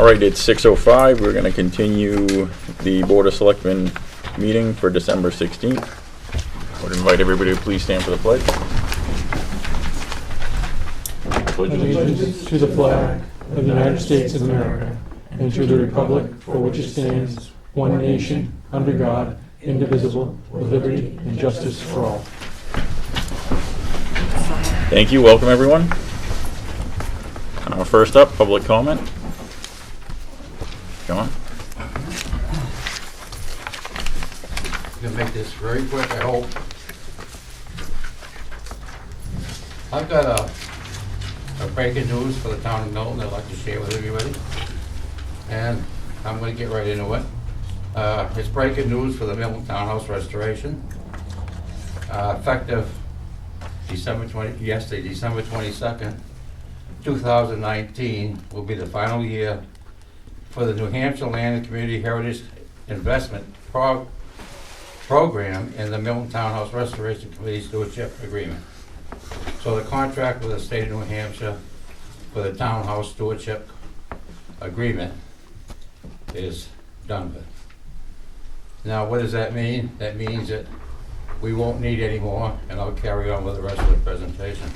All right, it's 6:05. We're going to continue the Board of Selectmen meeting for December 16th. I would invite everybody to please stand for the pledge. Allegiance to the flag of the United States of America and to the republic for which it stands, one nation, under God, indivisible, with liberty and justice for all. Thank you. Welcome, everyone. First up, public comment. John? I'm going to make this very quick, I hope. I've got a breaking news for the town of Milton I'd like to share with everybody. And I'm going to get right into it. It's breaking news for the Milton Townhouse restoration. Effective December 22nd, 2019 will be the final year for the New Hampshire Land and Community Heritage Investment Program and the Milton Townhouse Restoration Committee Stewardship Agreement. So the contract with the state of New Hampshire for the Townhouse Stewardship Agreement is done with. Now, what does that mean? That means that we won't need any more, and I'll carry on with the rest of the presentation.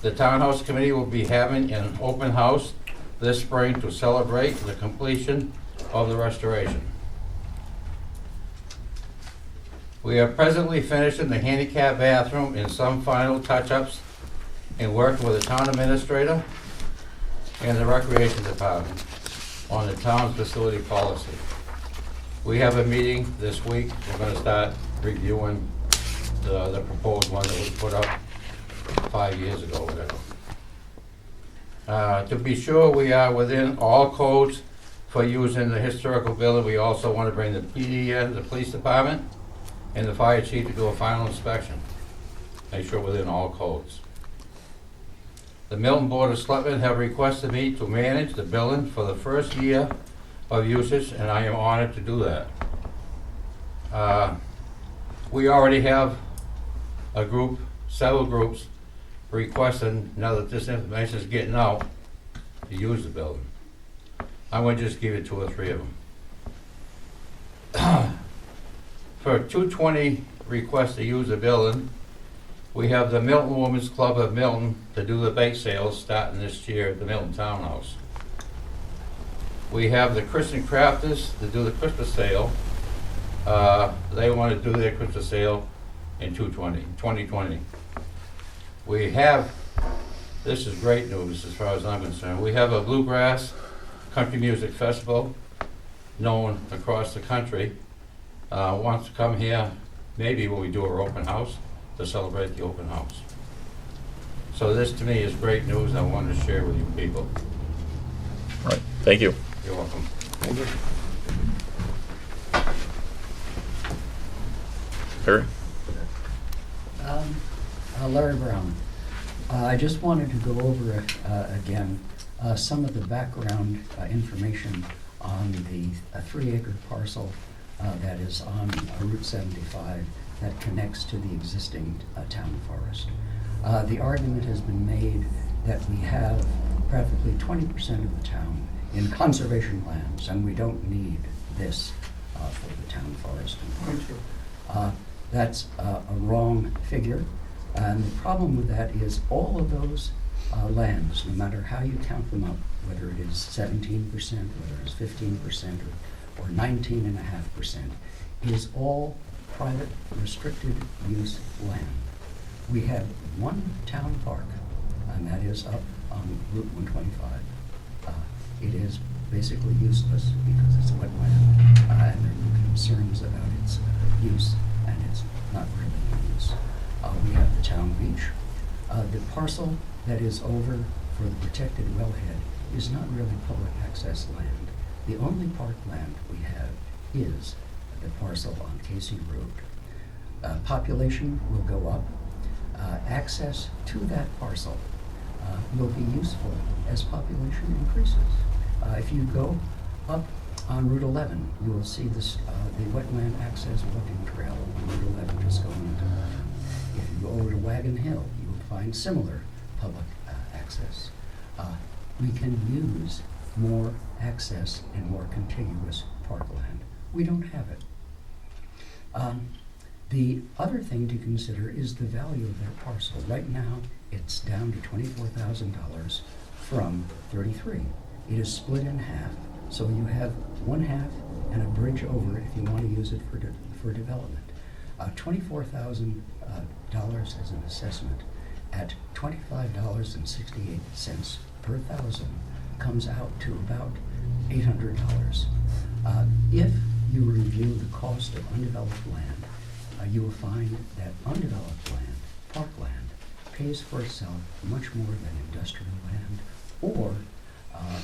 The Townhouse Committee will be having an open house this spring to celebrate the completion of the restoration. We are presently finishing the handicap bathroom and some final touch-ups and working with the town administrator and the recreation department on the town's facility policy. We have a meeting this week. We're going to start reviewing the proposed one that was put up 5 years ago, whatever. To be sure we are within all codes for using the historical building, we also want to bring the PD in, the police department, and the fire chief to do a final inspection. Make sure within all codes. The Milton Board of Selectmen have requested me to manage the building for the first year of usage, and I am honored to do that. We already have a group, several groups, requesting, now that this information is getting out, to use the building. I'm going to just give you 2 or 3 of them. For 220 requests to use the building, we have the Milton Women's Club of Milton to do the bake sales starting this year at the Milton Townhouse. We have the Christian Crafters to do the Christmas sale. They want to do their Christmas sale in 2020. We have, this is great news as far as I'm concerned, we have a bluegrass country music festival known across the country. Wants to come here maybe when we do our open house to celebrate the open house. So this to me is great news. I wanted to share with you people. All right, thank you. You're welcome. Thank you. Harry? Larry Brown. I just wanted to go over again some of the background information on the 3-acre parcel that is on Route 75 that connects to the existing town forest. The argument has been made that we have practically 20% of the town in conservation lands, and we don't need this for the town forest. That's a wrong figure. And the problem with that is all of those lands, no matter how you count them up, whether it is 17%, whether it is 15%, or 19.5%, is all private restricted use land. We have one town park, and that is up on Route 125. It is basically useless because it's wetland, and there are concerns about its use, and it's not really in use. We have the town beach. The parcel that is over for the protected wellhead is not really public access land. The only park land we have is the parcel on Casey Road. Population will go up. Access to that parcel will be useful as population increases. If you go up on Route 11, you will see this, the wetland access walking trail on Route 11 just going into Milton. If you go over to Wagon Hill, you will find similar public access. We can use more access and more contiguous parkland. We don't have it. The other thing to consider is the value of that parcel. Right now, it's down to $24,000 from 33. It is split in half, so you have one half and a bridge over it if you want to use it for development. $24,000 as an assessment at $25.68 per thousand comes out to about $800. If you review the cost of undeveloped land, you will find that undeveloped land, parkland, pays for itself much more than industrial land or a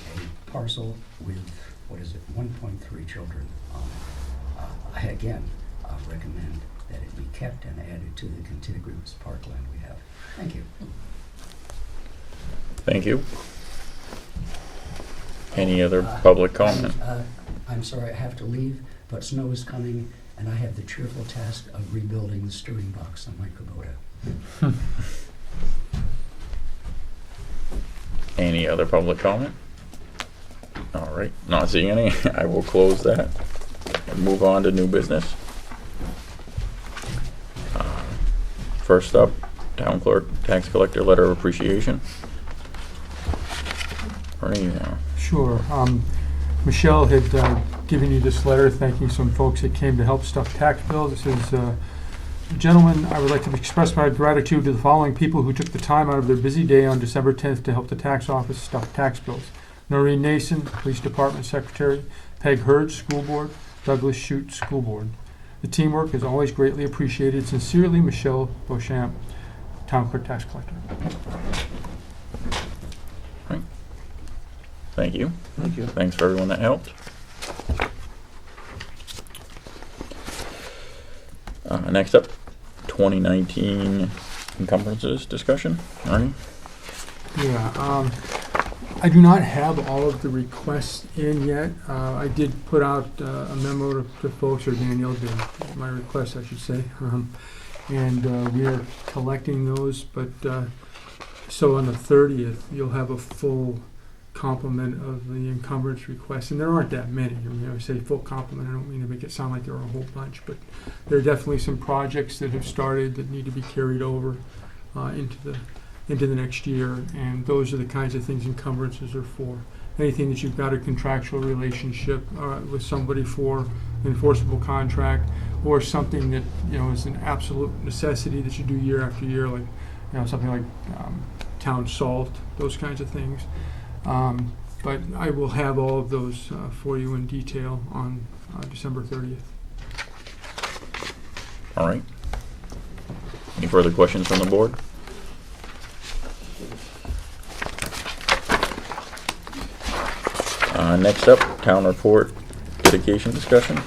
parcel with, 1.3 children on it. I again recommend that it be kept and added to the contiguous parkland we have. Thank you. Thank you. Any other public comment? I'm sorry I have to leave, but snow is coming, and I have the cheerful task of rebuilding the stewing box on my Kubota. Any other public comment? All right, not seeing any. I will close that and move on to new business. First up, town clerk, tax collector letter of appreciation. Sure. Michelle had given you this letter thanking some folks that came to help stuff tax bills. It says, gentlemen, I would like to express my gratitude to the following people who took the time out of their busy day on December 10th to help the tax office stuff tax bills. Noreen Nason, Police Department Secretary, Peg Hurd, School Board, Douglas Shute, School Board. The teamwork is always greatly appreciated. Sincerely, Michelle Beauchamp, Town Clerk Tax Collector. Right. Thank you. Thank you. Thanks for everyone that helped. Next up, 2019 encumbrances discussion. Arnie? Yeah, I do not have all of the requests in yet. I did put out a memo to folks, or Danielle did, my request, I should say. And we are collecting those, but so on the 30th, you'll have a full complement of the encumbrance requests, and there aren't that many. I mean, I say full complement, I don't mean to make it sound like there are a whole bunch, but there are definitely some projects that have started that need to be carried over into the next year, and those are the kinds of things encumbrances are for. Anything that you've got a contractual relationship with somebody for, an enforceable contract, or something that is an absolute necessity that you do year after year, like something like town salt, those kinds of things. But I will have all of those for you in detail on December 30th. All right. Any further questions from the board? Next up, town report dedication discussion.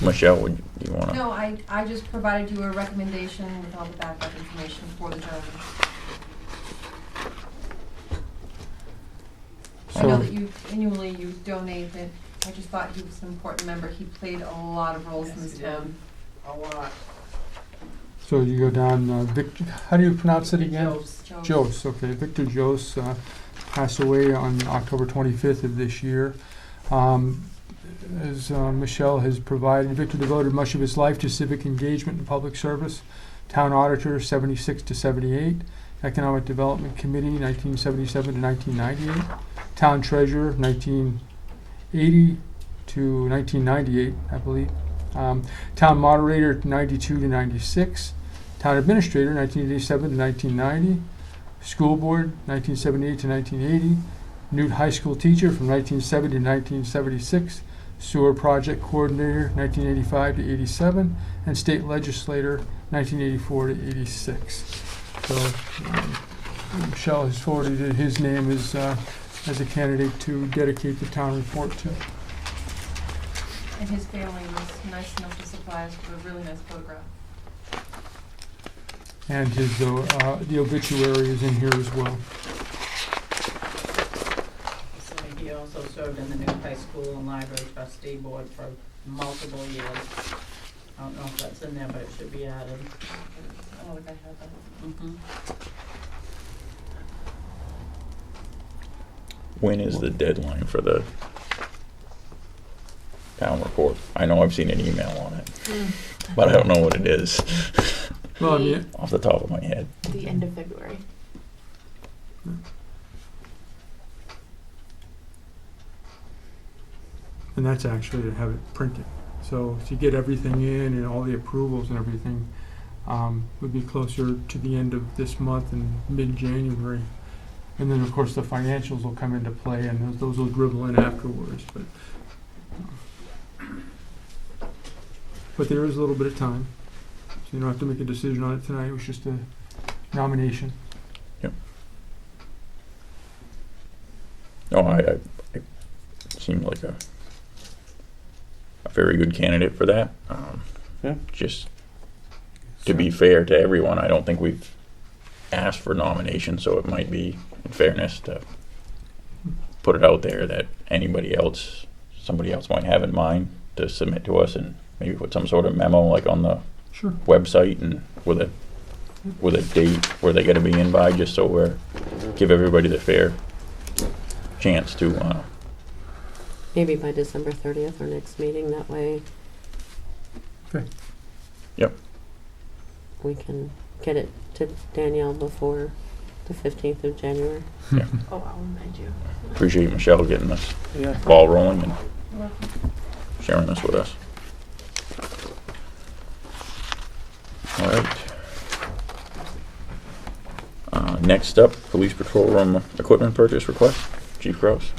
Michelle, would you want to? No, I just provided you a recommendation with all the backup information for the gentleman. I know that you donate, and I just thought he was an important member. He played a lot of roles in this town. A lot. So you go down, Victor, how do you pronounce it again? Jose. Okay. Victor Jose passed away on October 25th of this year. As Michelle has provided, Victor devoted much of his life to civic engagement and public service. Town Auditor, 76 to 78. Economic Development Committee, 1977 to 1998. Town Treasurer, 1980 to 1998, I believe. Town Moderator, 92 to 96. Town Administrator, 1987 to 1990. School Board, 1978 to 1980. Newt High School Teacher from 1970 to 1976. Sewer Project Coordinator, 1985 to 87. And State Legislator, 1984 to 86. So Michelle has forwarded his name as a candidate to dedicate the town report to. And his family was nice enough to supply us with a really nice photograph. And his the obituary is in here as well. So he also served in the new high school and library trustee board for multiple years. I don't know if that's in there, but it should be added. I don't think I had that. Mm-hmm. When is the deadline for the town report? I know I've seen an email on it, but I don't know what it is Well, I mean, off the top of my head. The end of February. and that's actually to have it printed. So to get everything in and all the approvals and everything, would be closer to the end of this month and mid-January. And then, of course, the financials will come into play, and those will dribble in afterwards, but there is a little bit of time, so you don't have to make a decision on it tonight. It was just a nomination. No, I seemed like a very good candidate for that. Yeah. Just to be fair to everyone, I don't think we've asked for nominations, so it might be, in fairness, to put it out there that somebody else might have in mind to submit to us, and maybe put some sort of memo like on the Sure. website and with a date where they got to be in by, just so give everybody the fair chance to. Maybe by December 30th, our next meeting, that way. Okay. Yep. We can get it to Danielle before the 15th of January. Yeah. Oh, I'll remind you. Appreciate Michelle getting this Yeah. ball rolling and sharing this with us. All right. Next up, police patrol room equipment purchase request. Chief Gross.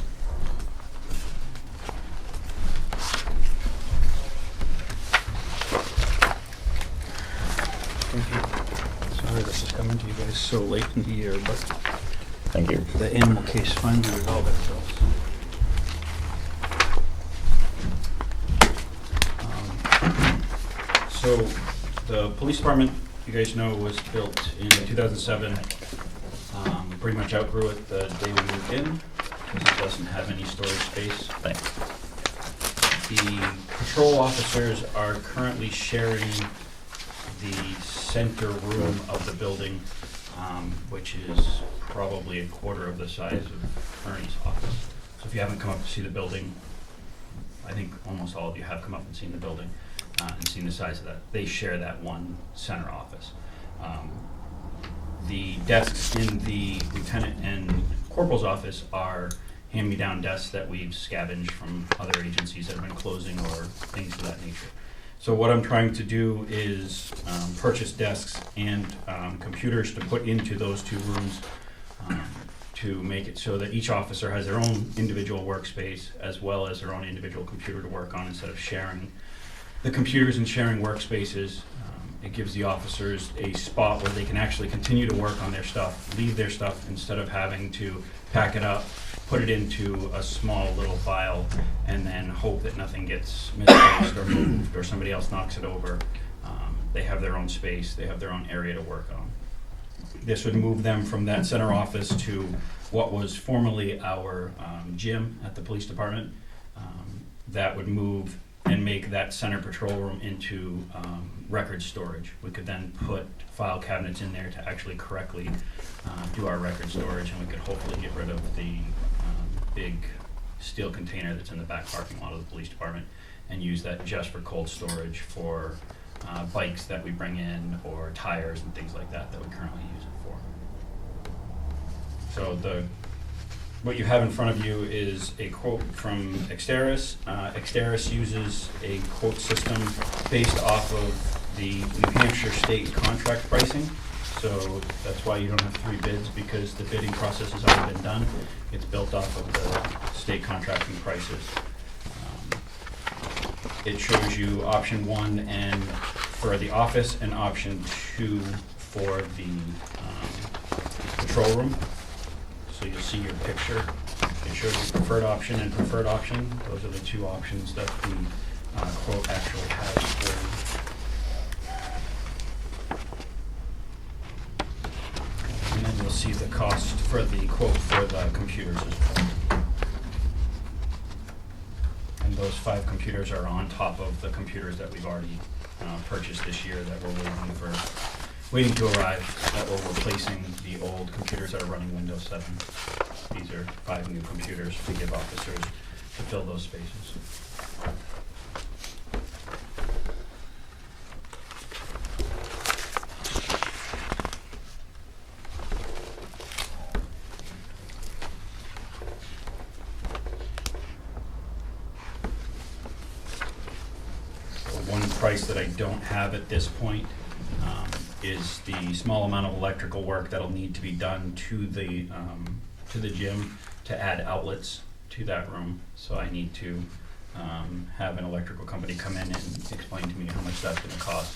Sorry this is coming to you guys so late in the year, but Thank you. the animal case finally resolved itself. So the police department, you guys know, was built in 2007. We pretty much outgrew it the day we moved in, because it doesn't have any storage space. Thanks. The patrol officers are currently sharing the center room of the building, which is probably a quarter of the size of Ernie's office. So if you haven't come up to see the building, I think almost all of you have come up and seen the building and seen the size of that. They share that one center office. The desks in the lieutenant and corporal's office are hand-me-down desks that we've scavenged from other agencies that have been closing or things of that nature. So what I'm trying to do is purchase desks and computers to put into those two rooms to make it so that each officer has their own individual workspace as well as their own individual computer to work on, instead of sharing the computers and sharing workspaces. It gives the officers a spot where they can actually continue to work on their stuff, leave their stuff, instead of having to pack it up, put it into a small little file, and then hope that nothing gets misplaced or moved or somebody else knocks it over. They have their own space, they have their own area to work on. This would move them from that center office to what was formerly our gym at the police department. That would move and make that center patrol room into record storage. We could then put file cabinets in there to actually correctly do our record storage, and we could hopefully get rid of the big steel container that's in the back parking lot of the police department and use that just for cold storage for bikes that we bring in, or tires and things like that we currently use it for. So what you have in front of you is a quote from Exteris. Exteris uses a quote system based off of the New Hampshire state contract pricing. So that's why you don't have 3 bids, because the bidding process has already been done. It's built off of the state contracting prices. It shows you option 1 and for the office, and option 2 for the patrol room. So you'll see your picture. It shows you preferred option and preferred option. Those are the 2 options that the quote actually has for you. And then you'll see the cost for the quote for the computers as well. And those 5 computers are on top of the computers that we've already purchased this year that we're waiting to arrive, that we're replacing the old computers that are running Windows 7. These are 5 new computers to give officers to fill those spaces. One price that I don't have at this point is the small amount of electrical work that'll need to be done to the gym to add outlets to that room. So I need to have an electrical company come in and explain to me how much that's gonna cost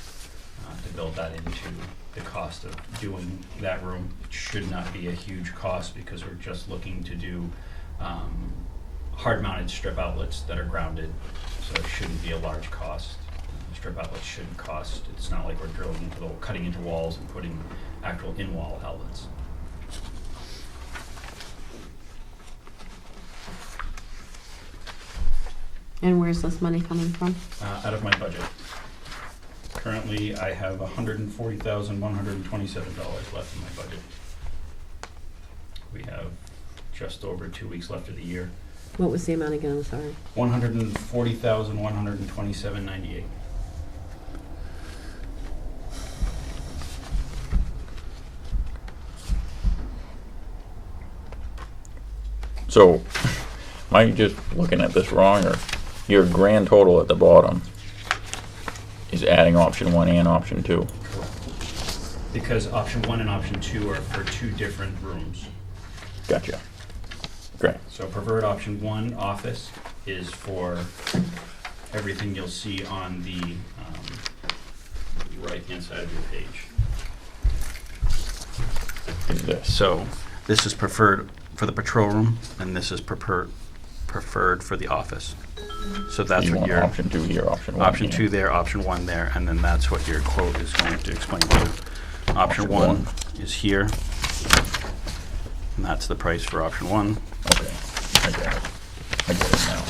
to build that into the cost of doing that room. It should not be a huge cost because we're just looking to do hard-mounted strip outlets that are grounded, so it shouldn't be a large cost. Strip outlets shouldn't cost. It's not like we're drilling into cutting into walls and putting actual in-wall outlets. And where's this money coming from? Out of my budget. Currently, I have $140,127 left in my budget. We have just over 2 weeks left of the year. What was the amount again? I'm sorry. $140,127.98. So, am I just looking at this wrong, or your grand total at the bottom is adding option 1 and option 2? Because option 1 and option 2 are for 2 different rooms. Gotcha. Great. So preferred option 1 office is for everything you'll see on the right-hand side of your page. Is this? So this is preferred for the patrol room, and this is preferred for the office. So that's You what want your option 2 here, option 1 option here. 2 there, option 1 there, and then that's what your quote is going to explain to you. Option Option 1 one. is here, and that's the price for option 1. Okay, I get it. I get it now.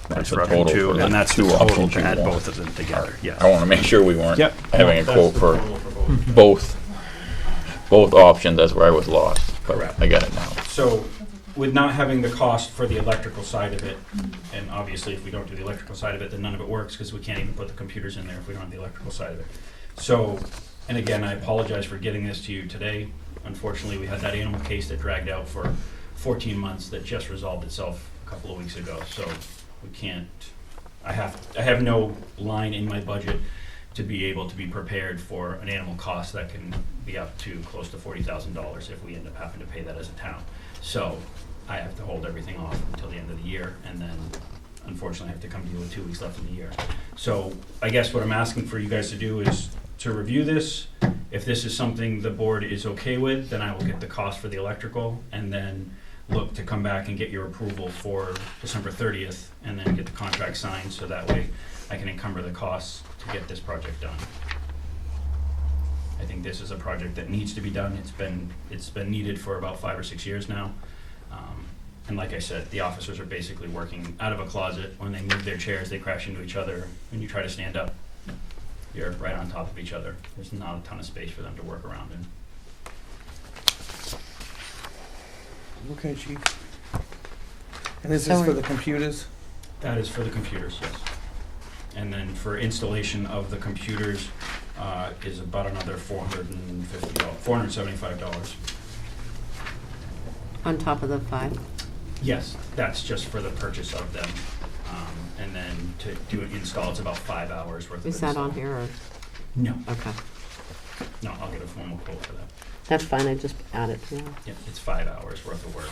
That's the for option total 2, for the and that's the two total option to 2 add ones. both of them together, yes. I want to make sure we weren't Yep. having a quote for both options. That's where I was lost. But Correct. I get it now. So, with not having the cost for the electrical side of it, and obviously if we don't do the electrical side of it, then none of it works, because we can't even put the computers in there if we don't have the electrical side of it. So, and again, I apologize for getting this to you today. Unfortunately, we had that animal case that dragged out for 14 months that just resolved itself a couple of weeks ago, so we can't, I have no line in my budget to be able to be prepared for an animal cost that can be up to close to $40,000 if we end up having to pay that as a town. So I have to hold everything off until the end of the year, and then unfortunately I have to come to you with 2 weeks left in the year. So I guess what I'm asking for you guys to do is to review this. If this is something the board is okay with, then I will get the cost for the electrical, and then look to come back and get your approval for December 30th, and then get the contract signed, so that way I can encumber the costs to get this project done. I think this is a project that needs to be done. It's been needed for about 5 or 6 years now. And like I said, the officers are basically working out of a closet. When they move their chairs, they crash into each other. When you try to stand up, you're right on top of each other. There's not a ton of space for them to work around in. Okay, chief. And this is for the computers? That is for the computers, yes. And then for installation of the computers is about another $475. On top of the 5? Yes, that's just for the purchase of them. And then to do an install, it's about 5 hours worth of Is that install. on here or? No, Okay. no, I'll get a formal quote for that. That's fine. I just add it to that. Yeah, it's 5 hours worth of work.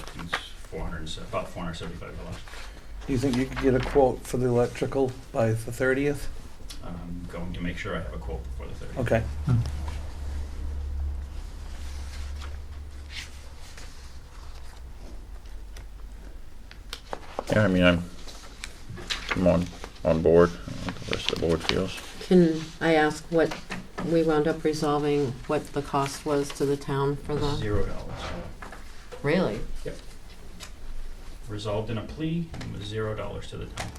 It's about $475. Do you think you could get a quote for the electrical by the 30th? I'm going to make sure I have a quote before the 30th. Okay. Yeah, I mean, I'm on board. I don't know what the rest of the board feels. Can I ask what we wound up resolving, what the cost was to the town for the? $0. Really? Resolved in a plea and was $0 to the town.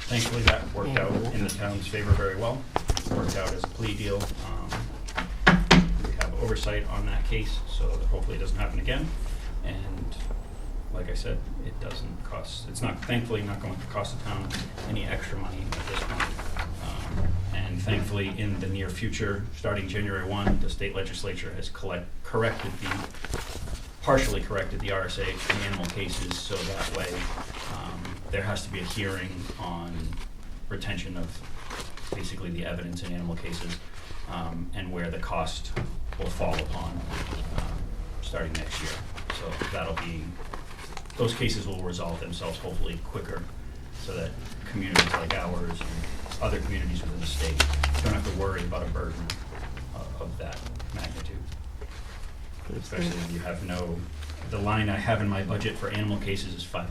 thankfully that worked out in the town's favor very well. Worked out as a plea deal. We have oversight on that case, so that hopefully it doesn't happen again. And like I said, it doesn't cost, it's not, thankfully not going to cost the town any extra money at this point. And thankfully, in the near future, starting January 1, the state legislature has partially corrected the RSA for animal cases, so that way there has to be a hearing on retention of basically the evidence in animal cases, and where the cost will fall upon starting next year. So that'll be, those cases will resolve themselves hopefully quicker, so that communities like ours and other communities within the state don't have to worry about a burden of that magnitude. Especially when you have the line I have in my budget for animal cases is $500.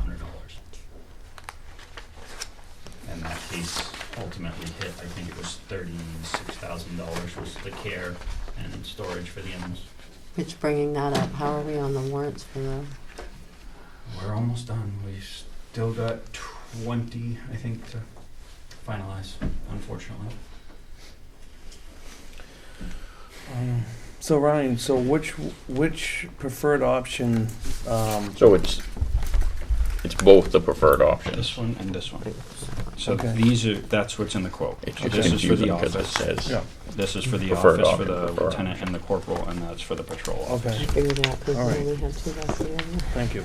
And that case ultimately hit, I think it was $36,000 was the care and storage for the animals. Which, bringing that up, how are we on the warrants for the, We're almost done. We've still got 20, I think, to finalize, unfortunately. So Ryan, so which preferred option, So it's both the preferred options. This one and this one. So Okay. that's what's in the quote. It's So just this is for the confusing because it office. says Yeah. This is for the Preferred office, for option, the preferred lieutenant option. and the corporal, and that's for the patrol I office. okay, figured it out because All we right. only have two left together. thank you.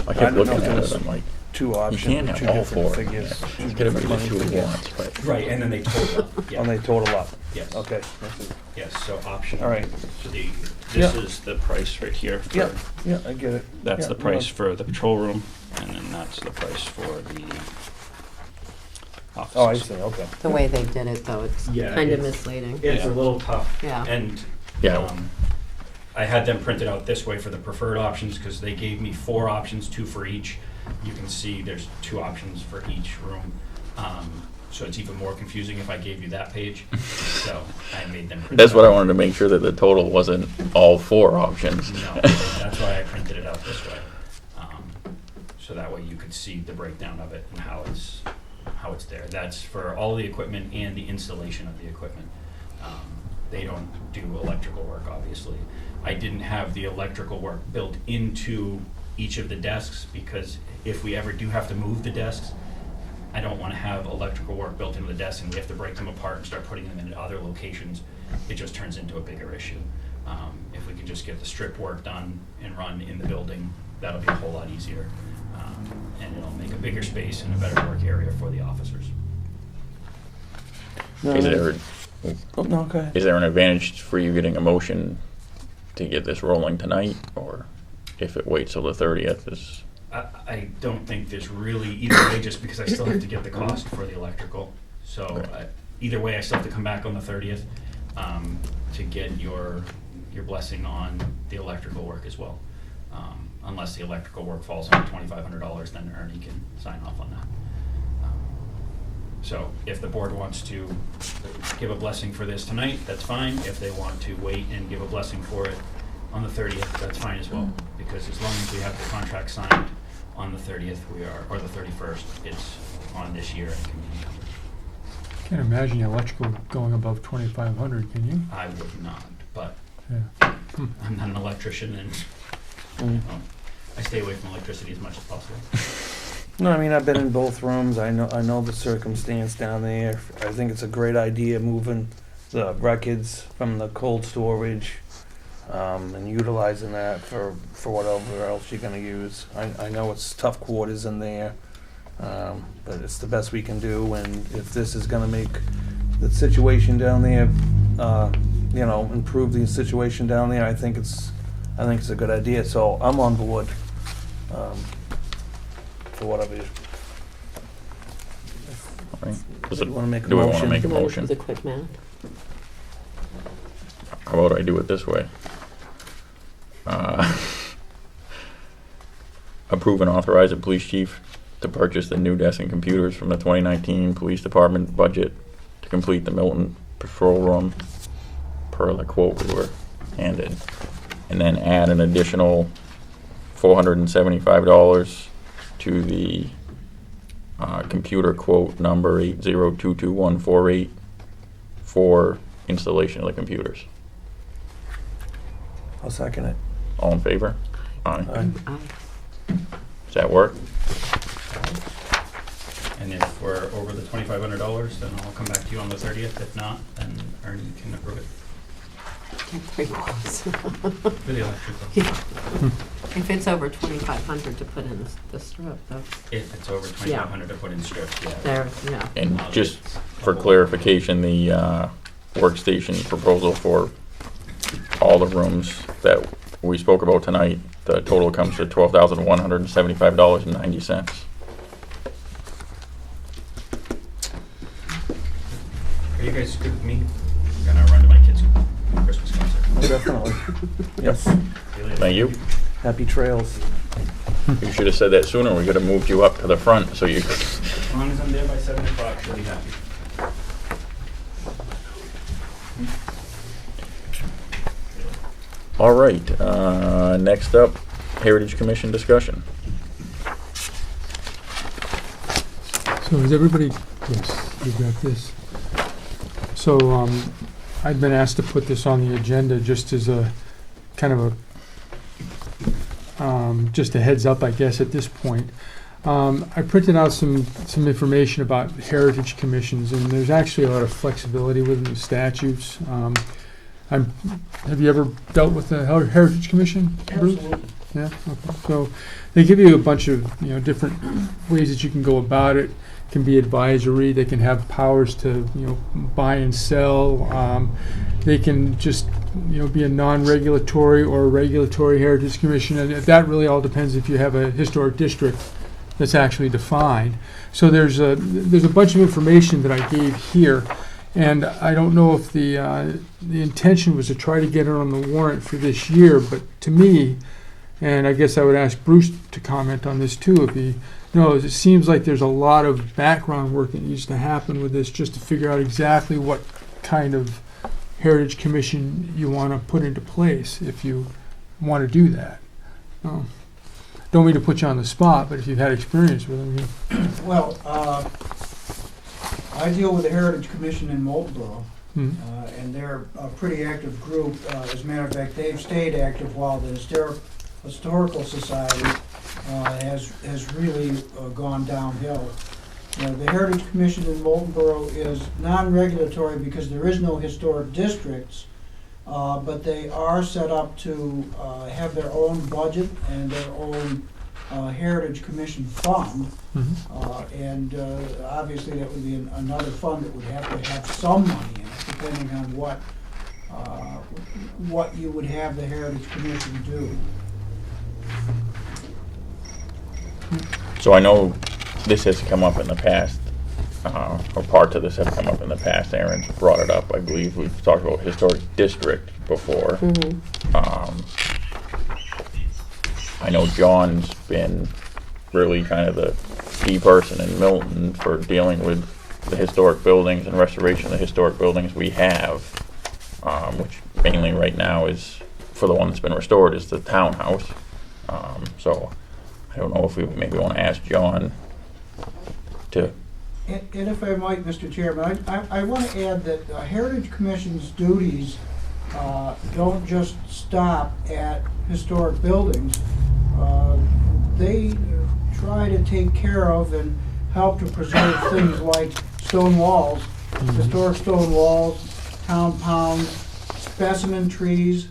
I I kept don't know looking if at there it, was I'm like, Two you options, can't two have all different four. figures. Yeah. two It's gonna be different the two money at figures. once, but Right, and then they total up. And they total up, Yes. okay. Yes, so option. All right. This Yeah. is the price right here. For, Yeah, yeah, I get it. That's Yeah, the price no. for the patrol room, and then that's the price for the offices. Oh, I see, okay. The way they did it, though, it's Yeah, kind of it's- misleading. It's a little tough. Yeah. And yeah, I had them printed out this way for the preferred options because they gave me 4 options, 2 for each. You can see there's 2 options for each room. So it's even more confusing if I gave you that page. So I made them print that's it what I out. wanted to make sure that the total wasn't all 4 options. No, that's why I printed it out this way. So that way you could see the breakdown of it and how it's there. That's for all the equipment and the installation of the equipment. They don't do electrical work, obviously. I didn't have the electrical work built into each of the desks because if we ever do have to move the desks, I don't want to have electrical work built into the desks and we have to break them apart and start putting them in other locations. It just turns into a bigger issue. If we can just get the strip work done and run in the building, that'll be a whole lot easier. And it'll make a bigger space and a better work area for the officers. No, Is there Oh, no, go ahead. is there an advantage for you getting a motion to get this rolling tonight, or if it waits till the 30th is? I don't think there's really either way, just because I still have to get the cost for the electrical. So Okay. either way, I still have to come back on the 30th to get your blessing on the electrical work as well. Unless the electrical work falls under $2,500, then Ernie can sign off on that. So if the board wants to give a blessing for this tonight, that's fine. If they want to wait and give a blessing for it on the 30th, that's fine as well. Because as long as we have the contract signed on the 30th, or the 31st, it's on this year and can be encumbered. Can't imagine electrical going above 2,500, can you? I would not, but Yeah. I'm not an electrician and Mm. I stay away from electricity as much as possible. No, I mean, I've been in both rooms, I know the circumstance down there. I think it's a great idea moving the records from the cold storage, and utilizing that for whatever else you're gonna use. I know it's tough quarters in there, but it's the best we can do, and if this is gonna make the situation down there, improve the situation down there, I think it's a good idea, so I'm on board, for whatever you. Right. Do you wanna make a Do we want to motion? make a You want to motion? do the quick math? How about I do it this way? Approve and authorize the police chief to purchase the new desk and computers from the 2019 police department budget to complete the Milton patrol room per the quote we were handed. And then add an additional $475 to the computer quote number 8022148 for installation of the computers. I'll second it. All in favor? Aye. Aye. Aye. Does that work? And if we're over the $2,500, then I'll come back to you on the 30th. If not, then Ernie can approve it Three walls. for the electrical. Yeah. If it's over 2,500 to put in the strip, that's, If it's over 2,500 to put in strips, yeah. there, yeah. And just for clarification, the workstation proposal for all the rooms that we spoke about tonight, the total comes to $12,175.90. Are you guys good with me? I'm gonna run to my kids' Christmas concert. Oh, definitely. Yes. See you later. Thank you. Happy trails. You should have said that sooner. We could have moved you up to the front so you could. As long as I'm there by 7 o'clock, she'll be happy. All right, next up, Heritage Commission discussion. So is everybody, yes, you got this. So, I've been asked to put this on the agenda just as a, kind of a, just a heads up, I guess, at this point. I printed out some information about heritage commissions, and there's actually a lot of flexibility within the statutes. Have you ever dealt with the Heritage Commission, Bruce? Absolutely. Yeah, okay. So they give you a bunch of, different ways that you can go about it. It can be advisory, they can have powers to, buy and sell. They can just, be a non-regulatory or a regulatory Heritage Commission, and that really all depends if you have a historic district that's actually defined. So there's a bunch of information that I gave here. And I don't know if the intention was to try to get it on the warrant for this year, but to me, and I guess I would ask Bruce to comment on this too, if he knows, it seems like there's a lot of background work that needs to happen with this just to figure out exactly what kind of Heritage Commission you want to put into place if you want to do that. Don't mean to put you on the spot, but if you've had experience with them. Well, I deal with the Heritage Commission in Moulton, and they're a pretty active group. As a matter of fact, they've stayed active while the Historical Society has really gone downhill. The Heritage Commission in Moulton is non-regulatory because there is no historic districts, but they are set up to have their own budget and their own Heritage Commission fund. And obviously that would be another fund that would have to have some money in it, depending on what you would have the Heritage Commission do. So I know this has come up in the past, or parts of this have come up in the past. Aaron brought it up. I believe we've talked about historic district before. I know John's been really kind of the key person in Milton for dealing with the historic buildings and restoration of the historic buildings we have, which mainly right now is, for the one that's been restored, is the townhouse. So I don't know if we maybe want to ask John to. And if I might, Mr. Chairman, I want to add that the Heritage Commission's duties don't just stop at historic buildings. They try to take care of and help to preserve things like stone walls, historic stone walls, town ponds, specimen trees,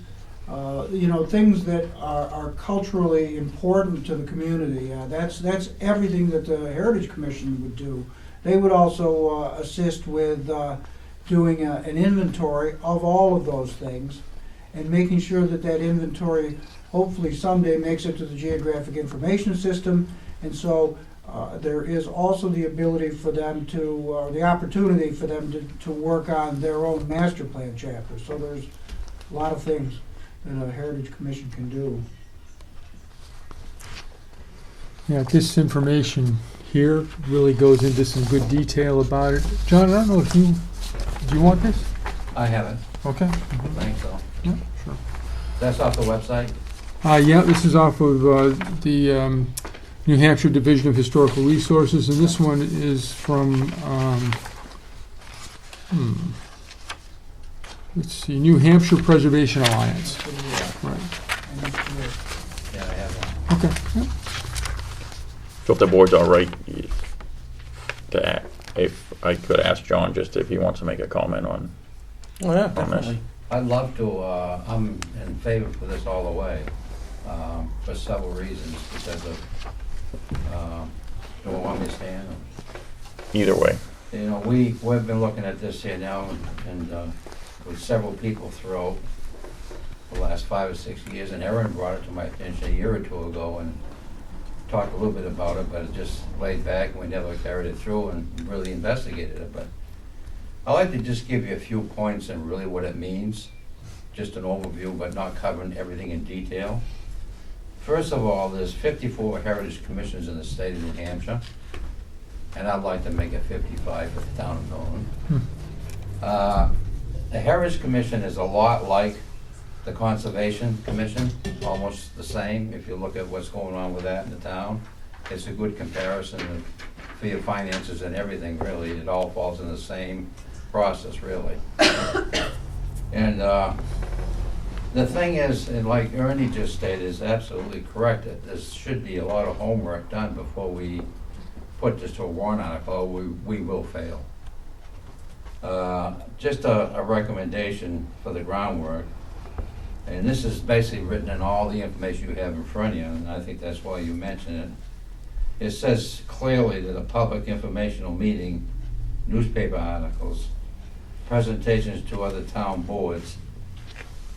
things that are culturally important to the community. That's everything that the Heritage Commission would do. They would also assist with doing an inventory of all of those things and making sure that that inventory hopefully someday makes it to the Geographic Information System. And so there is also the ability for them to, the opportunity for them to work on their own master plan chapter. So there's a lot of things that a Heritage Commission can do. Yeah, this information here really goes into some good detail about it. John, I don't know if do you want this? I haven't, Okay. thanks so. Yeah, sure. That's off the website? Yeah, this is off of the New Hampshire Division of Historical Resources, and this one is from, let's see, New Hampshire Preservation Alliance. Right. Yeah, I have one. Okay. Yep. So if the board's all right, if I could ask John just if he wants to make a comment on Oh, yeah, this. definitely. I'd love to, I'm in favor for this all the way, for several reasons, because of, do you want me to stand? Either way. You know, we've been looking at this here now, and with several people throughout the last 5 or 6 years, and Erin brought it to my attention a year or two ago, and talked a little bit about it, but it just laid back, and we never carried it through and really investigated it, but I'd like to just give you a few points and really what it means, just an overview, but not covering everything in detail. First of all, there's 54 Heritage Commissions in the state of New Hampshire, and I'd like to make it 55 for the town of Milton. The Heritage Commission is a lot like the Conservation Commission, almost the same, if you look at what's going on with that in the town. It's a good comparison for your finances and everything, really. It all falls in the same process, really. And the thing is, and like Ernie just stated, is absolutely correct, that there should be a lot of homework done before we put this to a warrant article, or we will fail. Just a recommendation for the groundwork, and this is basically written in all the information you have in front of you, and I think that's why you mentioned it. It says clearly that a public informational meeting, newspaper articles, presentations to other town boards.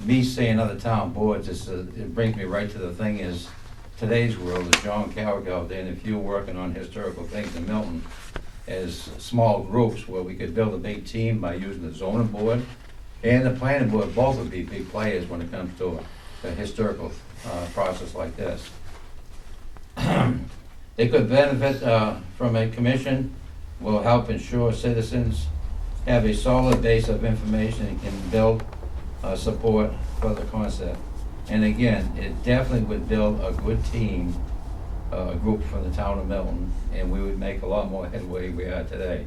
Me saying other town boards, it brings me right to the thing is, today's world is John Carrick out there, and if you're working on historical things in Milton, as small groups where we could build a big team by using the zoning board and the planning board, both would be big players when it comes to a historical process like this. They could benefit from a commission, will help ensure citizens have a solid base of information and can build support for the concept. And again, it definitely would build a good team, a group from the town of Milton, and we would make a lot more headway we are today.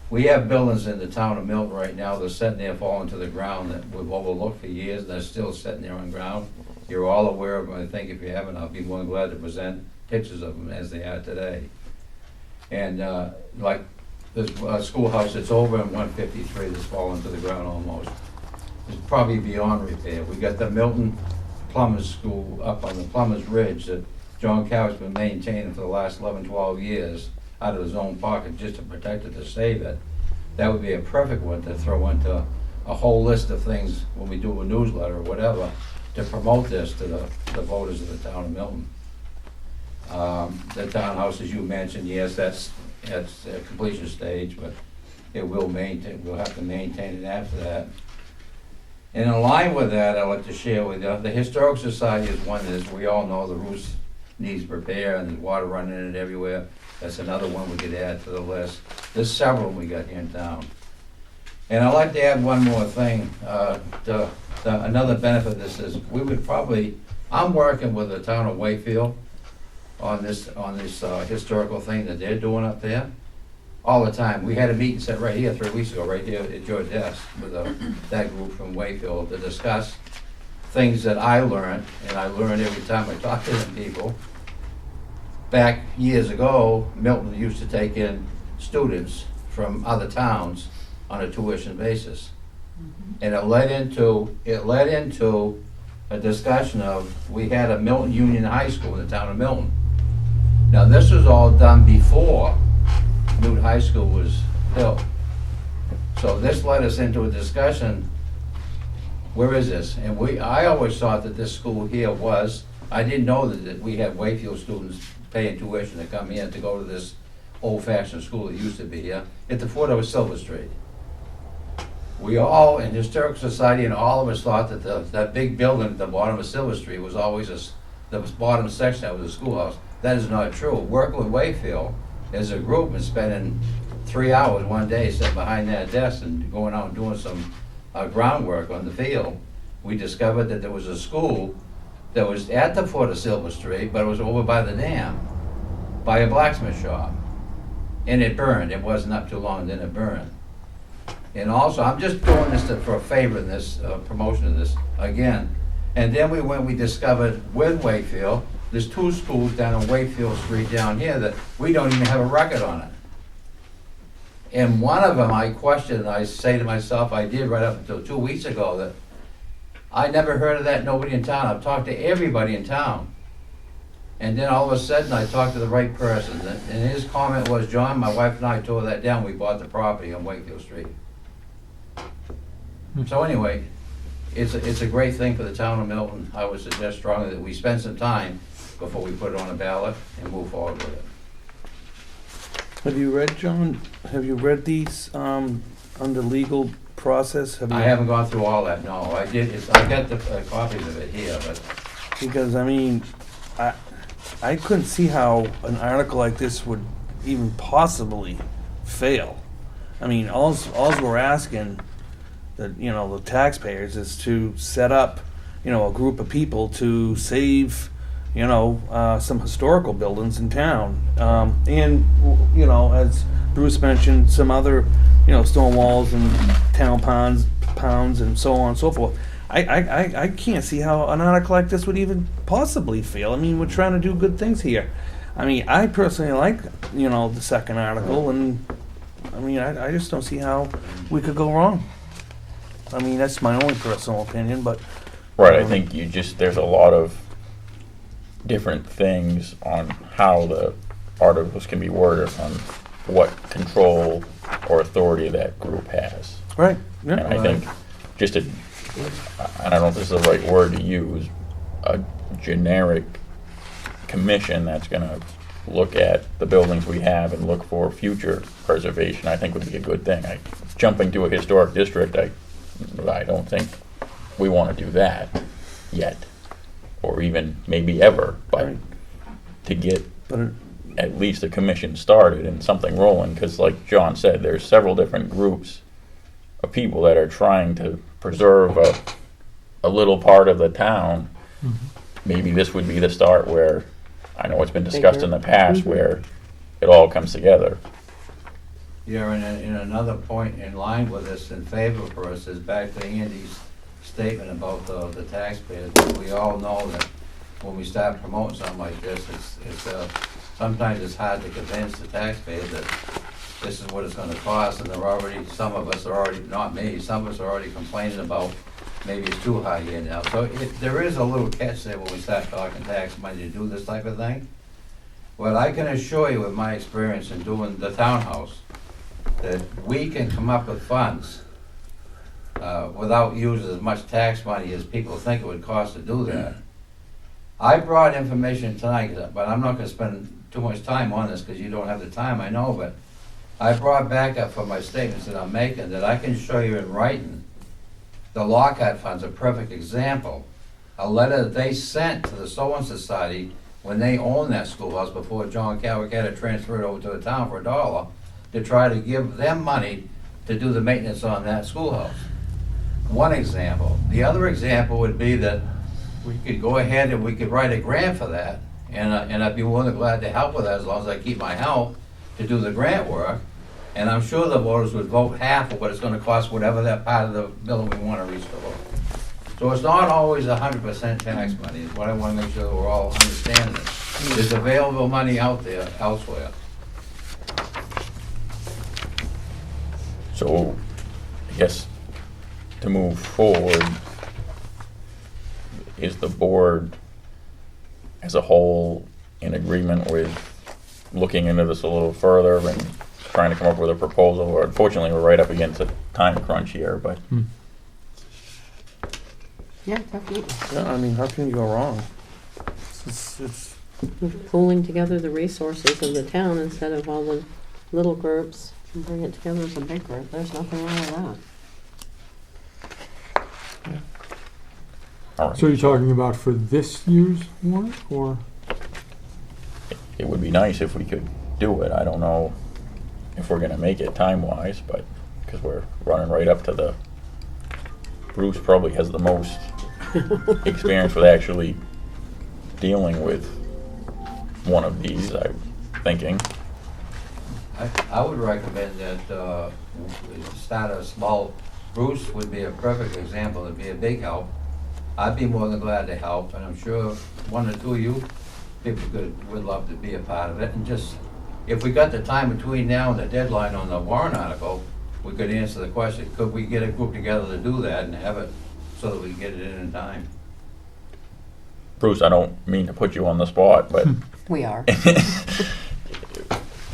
We have buildings in the town of Milton right now that are sitting there falling to the ground that we've overlooked for years, and they're still sitting there on the ground. You're all aware of them. I think if you haven't, I'll be more than glad to present pictures of them as they are today. And like this schoolhouse that's over in 153 that's fallen to the ground almost. It's probably beyond repair. We got the Milton Plumbers School up on the Plumbers Ridge that John Cow's been maintaining for the last 11, 12 years out of his own pocket just to protect it, to save it. That would be a perfect one to throw into a whole list of things when we do a newsletter or whatever to promote this to the voters of the town of Milton. The townhouse, as you mentioned, yes, that's a completion stage, but it will maintain, we'll have to maintain it after that. And in line with that, I'd like to share with you, the Historic Society is one that, as we all know, the roof needs repair and there's water running in it everywhere. That's another one we could add to the list. There's several we got here in town. And I'd like to add one more thing. Another benefit of this is we would probably, I'm working with the town of Wakefield on this historical thing that they're doing up there all the time. We had a meeting set right here 3 weeks ago, right here at your desk with that group from Wakefield to discuss things that I learned, and I learned every time I talk to them people. Back years ago, Milton used to take in students from other towns on a tuition basis. And it led into a discussion of, we had a Milton Union High School in the town of Milton. Now, this was all done before Newt High School was built. So this led us into a discussion, where is this? And I always thought that this school here was, I didn't know that we had Wakefield students paying tuition to come here to go to this old-fashioned school that used to be here at the foot of Silver Street. We all, in Historic Society, and all of us thought that that big building at the bottom of Silver Street was always the bottom section that was a schoolhouse. That is not true. Working with Wakefield as a group and spending 3 hours one day sitting behind that desk and going out and doing some groundwork on the field, we discovered that there was a school that was at the foot of Silver Street, but it was over by the dam. by a blacksmith shop. And it burned. It wasn't up too long, then it burned. And also, I'm just doing this for a favor in this, promotion of this, again. And then we discovered with Wakefield, there's 2 schools down on Wakefield Street down here that we don't even have a record on it. And one of them I questioned, I say to myself, I did right up until 2 weeks ago, that I never heard of that, nobody in town. I've talked to everybody in town. And then all of a sudden, I talked to the right person, and his comment was, John, my wife and I tore that down, we bought the property on Wakefield Street. So anyway, it's a great thing for the town of Milton. I would suggest strongly that we spend some time before we put it on a ballot and move forward with it. Have you read, John, have you read these, under legal process? Have you? I haven't gone through all that, no. I got the copies of it here, but Because, I mean, I couldn't see how an article like this would even possibly fail. I mean, all's we're asking, that, you know, the taxpayers, is to set up, you know, a group of people to save, you know, some historical buildings in town. And, you know, as Bruce mentioned, some other, you know, stone walls and town pounds and so on and so forth. I can't see how an article like this would even possibly fail. I mean, we're trying to do good things here. I mean, I personally like, you know, the second article, and I mean, I just don't see how we could go wrong. I mean, that's my only personal opinion, but. Right, I think there's a lot of different things on how the articles can be worded, on what control or authority that group has. Right, yeah. And I think just and I don't know if this is the right word to use, a generic commission that's gonna look at the buildings we have and look for future preservation, I think would be a good thing. Jumping to a historic district, I don't think we want to do that yet, or even maybe ever, but Right. to get at least a commission started and something rolling, because like John said, there's several different groups of people that are trying to preserve a little part of the town. Maybe this would be the start where, I know it's been discussed in the past, where it all comes together. yeah, and in another point in line with this, in favor for us, is back to Andy's statement about the taxpayers. We all know that when we start promoting something like this, sometimes it's hard to convince the taxpayers that this is what it's gonna cost, and some of us are already, not me, some of us are already complaining about maybe it's too high here now. So there is a little catch there when we start talking tax money to do this type of thing. But I can assure you, with my experience in doing the townhouse, that we can come up with funds without using as much tax money as people think it would cost to do that. I brought information tonight, but I'm not gonna spend too much time on this because you don't have the time, I know, but I brought back up for my statements that I'm making that I can show you in writing. The Lockhart Fund's a perfect example. A letter that they sent to the Sewing Society when they owned that schoolhouse before John Cowick had it transferred over to the town for $1 to try to give them money to do the maintenance on that schoolhouse. One example. The other example would be that we could go ahead and we could write a grant for that, and I'd be more than glad to help with that as long as I keep my health to do the grant work. And I'm sure the voters would vote half of what it's gonna cost, whatever that part of the building we wanna restore. So it's not always 100% tax money, is what I wanna make sure that we're all understanding it. There's available money out there elsewhere. So, I guess, to move forward, is the board as a whole in agreement with looking into this a little further and trying to come up with a proposal? Or unfortunately, we're right up against a time crunch here, but Yeah, definitely. Yeah, I mean, how can you go wrong? It's Pooling together the resources of the town instead of all the little groups and bring it together as a big group. There's nothing wrong with that. all right. So you're talking about for this year's warrant, or? It would be nice if we could do it. I don't know if we're gonna make it time-wise, but, because we're running right up to the, Bruce probably has the most experience with actually dealing with one of these. thinking. I would recommend that start a small, Bruce would be a perfect example, it'd be a big help. I'd be more than glad to help, and I'm sure one or two of you people would love to be a part of it. And just, if we got the time between now and the deadline on the warrant article, we could answer the question, could we get a group together to do that and have it so that we can get it in time? Bruce, I don't mean to put you on the spot, but We are.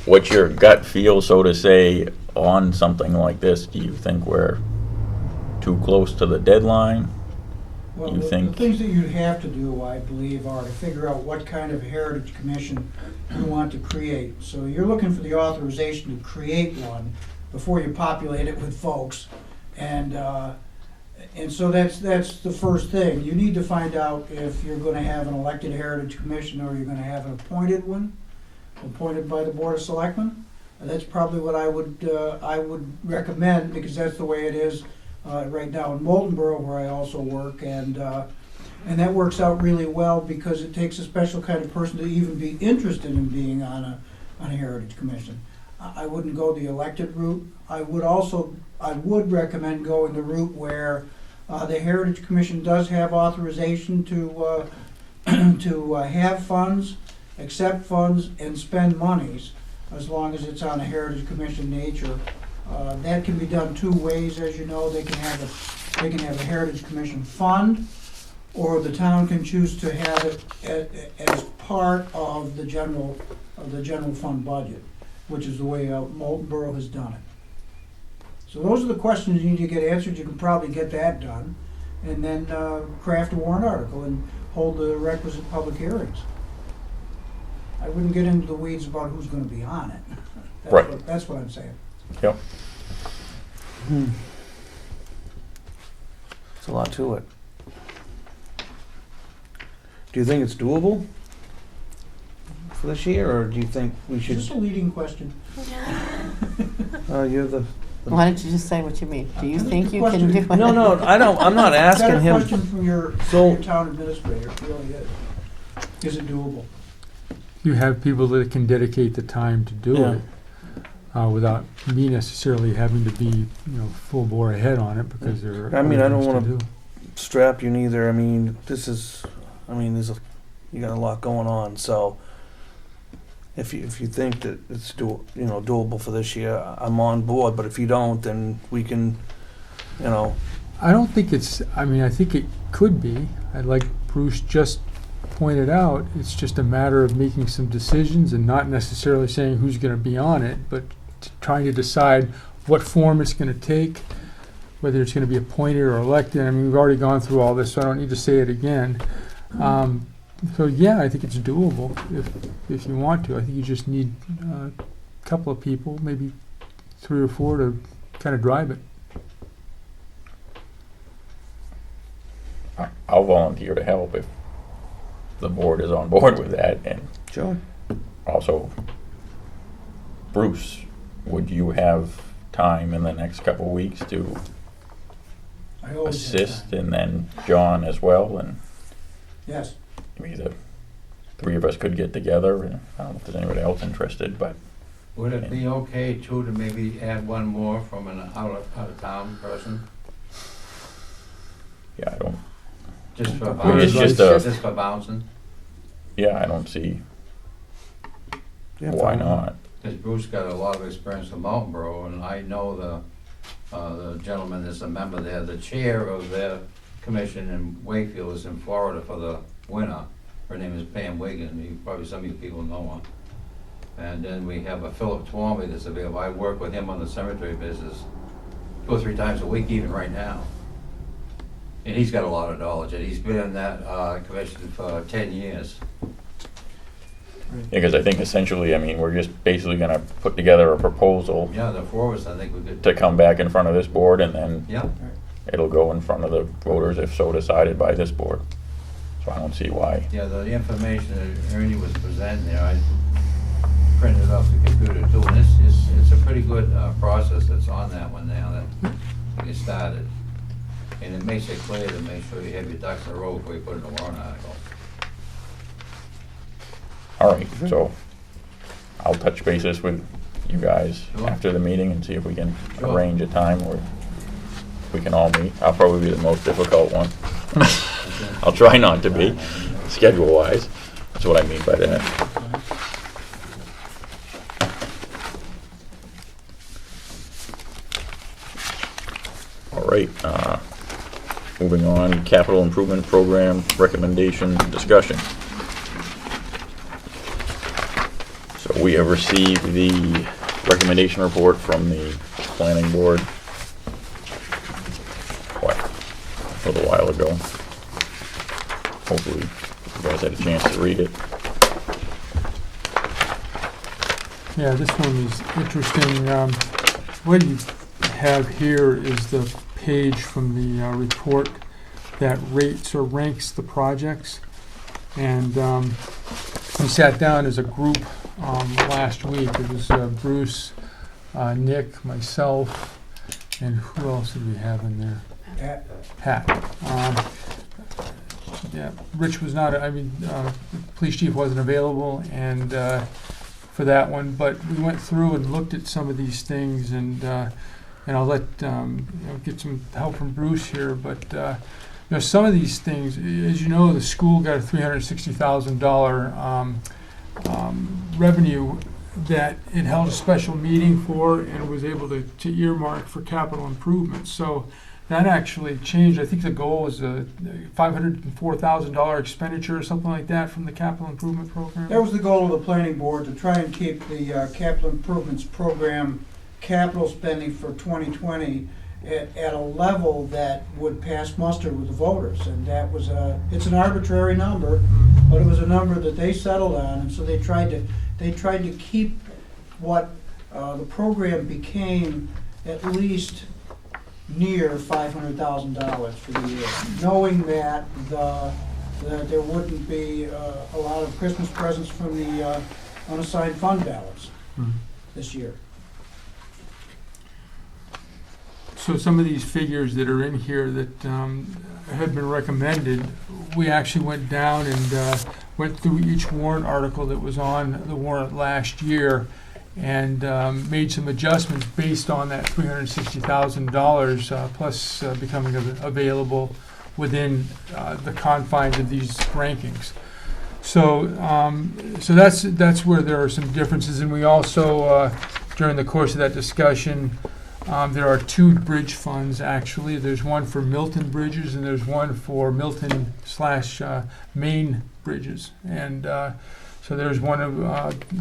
what's your gut feel, so to say, on something like this? Do you think we're too close to the deadline? Well, You the think- things that you'd have to do, I believe, are to figure out what kind of heritage commission you want to create. So you're looking for the authorization to create one before you populate it with folks. And so that's the first thing. You need to find out if you're gonna have an elected heritage commission or you're gonna have an appointed one, appointed by the Board of Selectmen. That's probably what I would recommend, because that's the way it is right now in Milton Borough, where I also work, and that works out really well because it takes a special kind of person to even be interested in being on a heritage commission. I wouldn't go the elected route. I would recommend going the route where the Heritage Commission does have authorization to have funds, accept funds, and spend monies, as long as it's on a Heritage Commission nature. That can be done two ways, as you know. They can have a Heritage Commission fund, or the town can choose to have it as part of the general fund budget, which is the way Milton Borough has done it. So those are the questions you need to get answered. You can probably get that done, and then craft a warrant article and hold the requisite public hearings. I wouldn't get into the weeds about who's going to be on it. Right. That's what I'm saying. Yep. It's a lot to it. Do you think it's doable for this year, or do you think we Is should? this a leading question? You're the. Why don't you just say what you mean? Do you That's think the you can do it? question. No, I don't. I'm not Is that asking a him. question from your So- town administrator? It really is. Is it doable? You have people that can dedicate the time to do Yeah. it, without me necessarily having to be, full bore ahead on it, because there are I mean, other I don't things to wanna- do. Strap you neither. I mean, you got a lot going on. So if you think that it's doable for this year, I'm on board. But if you don't, then we can, I don't think I think it could be. Like Bruce just pointed out, it's just a matter of making some decisions and not necessarily saying who's going to be on it, but trying to decide what form it's going to take, whether it's going to be appointed or elected. I mean, we've already gone through all this, so I don't need to say it again. So yeah, I think it's doable if you want to. I think you just need a couple of people, maybe 3 or 4, to kind of drive it. I'll volunteer to help if the board is on board with that. And sure. also, Bruce, would you have time in the next couple of weeks to I always have assist, time. and then John as well, and Yes. maybe the 3 of us could get together, and I don't know if there's anybody else interested, but Would it be okay too to maybe add one more from an out of town person? yeah, I don't, Just for I mean, it's bouncing? just for bouncing? I don't see Yeah, why fine. not. Because Bruce got a lot of experience in Mountain Borough, and I know the gentleman that's a member there, the chair of their commission in Wakefield is in Florida for the winter. Her name is Pam Wigan, probably some of you people know her. And then we have a Philip Twomley that's available. I work with him on the cemetery business 2 or 3 times a week, even right now. And he's got a lot of knowledge, and he's been in that commission for 10 years. Because I think essentially, I mean, we're just basically gonna put together a proposal Yeah, the 4 of us, I think we could. to come back in front of this board, and then Yeah. it'll go in front of the voters if so decided by this board. So I don't see why. Yeah, the information that Ernie was presenting there, I printed it off the computer too, and it's a pretty good process that's on that one now that we get started. And it makes it clear to make sure you have your ducks in a row before you put in a warrant article. All right, so I'll touch bases with you guys Sure. after the meeting and see if we can Sure. arrange a time where we can all meet. I'll probably be the most difficult one. I'll try not to be, schedule-wise. That's what I mean by that. All right, moving on, capital improvement program recommendation discussion. So we have received the recommendation report from the planning board, a little while ago. Hopefully you guys had a chance to read it. Yeah, this one is interesting. What you have here is the page from the report that rates or ranks the projects. And we sat down as a group last week. It was Bruce, Nick, myself, and who else did we have in there? Pat. Yeah, Rich was not, the police chief wasn't available and for that one, but we went through and looked at some of these things, and I'll let get some help from Bruce here, but some of these things, as you know, the school got a $360,000 revenue that it held a special meeting for and was able to earmark for capital improvements. So that actually changed. I think the goal was a $504,000 expenditure or something like that from the capital improvement program. That was the goal of the planning board, to try and keep the capital improvements program capital spending for 2020 at a level that would pass muster with the voters. And that was it's an arbitrary number, but it was a number that they settled on, and so they tried to keep what the program became at least near $500,000 for the year, knowing that there wouldn't be a lot of Christmas presents from the unassigned fund balance this year. So some of these figures that are in here that had been recommended, we actually went down and went through each warrant article that was on the warrant last year and made some adjustments based on that $360,000 plus becoming available within the confines of these rankings. So that's where there are some differences, and we also during the course of that discussion, there are two bridge funds actually. There's one for Milton bridges and there's one for Milton/Maine bridges, and so there's one of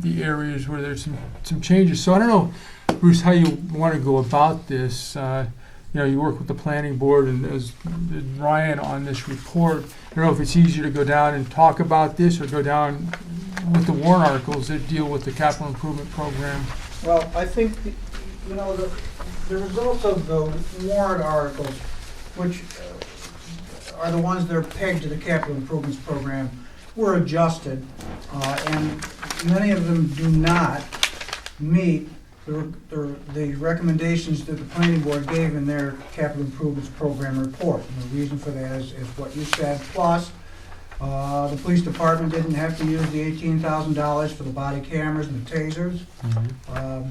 the areas where there's some changes. So I don't know, Bruce, how you want to go about this. You work with the planning board and as Ryan on this report. I don't know if it's easier to go down and talk about this or go down with the warrant articles that deal with the capital improvement program. Well, I think the results of the warrant articles, which are the ones that are pegged to the capital improvements program, were adjusted, and many of them do not meet the recommendations that the planning board gave in their capital improvements program report. And the reason for that is what you said, plus the police department didn't have to use the $18,000 for the body cameras and the tasers. I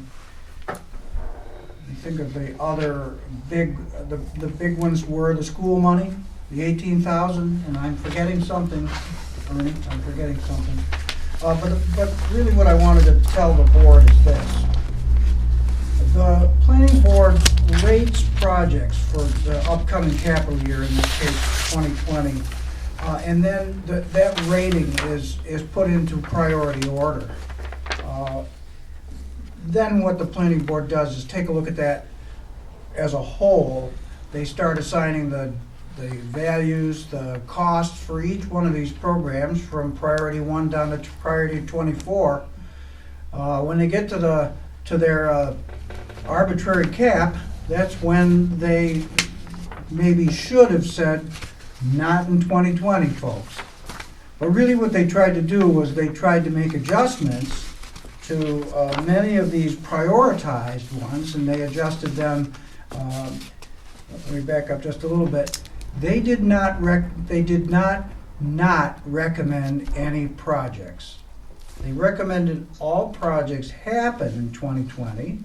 think of the other big ones were the school money, the $18,000, and I'm forgetting something, Ernie, I'm forgetting something. But really what I wanted to tell the board is this. The planning board rates projects for the upcoming capital year, in this case 2020, and then that rating is put into priority order. Then what the planning board does is take a look at that as a whole. They start assigning the values, the costs for each one of these programs from priority 1 down to priority 24. When they get to their arbitrary cap, that's when they maybe should have said, not in 2020, folks. But really what they tried to do was they tried to make adjustments to many of these prioritized ones, and they adjusted them. Let me back up just a little bit. They did not recommend any projects. They recommended all projects happen in 2020,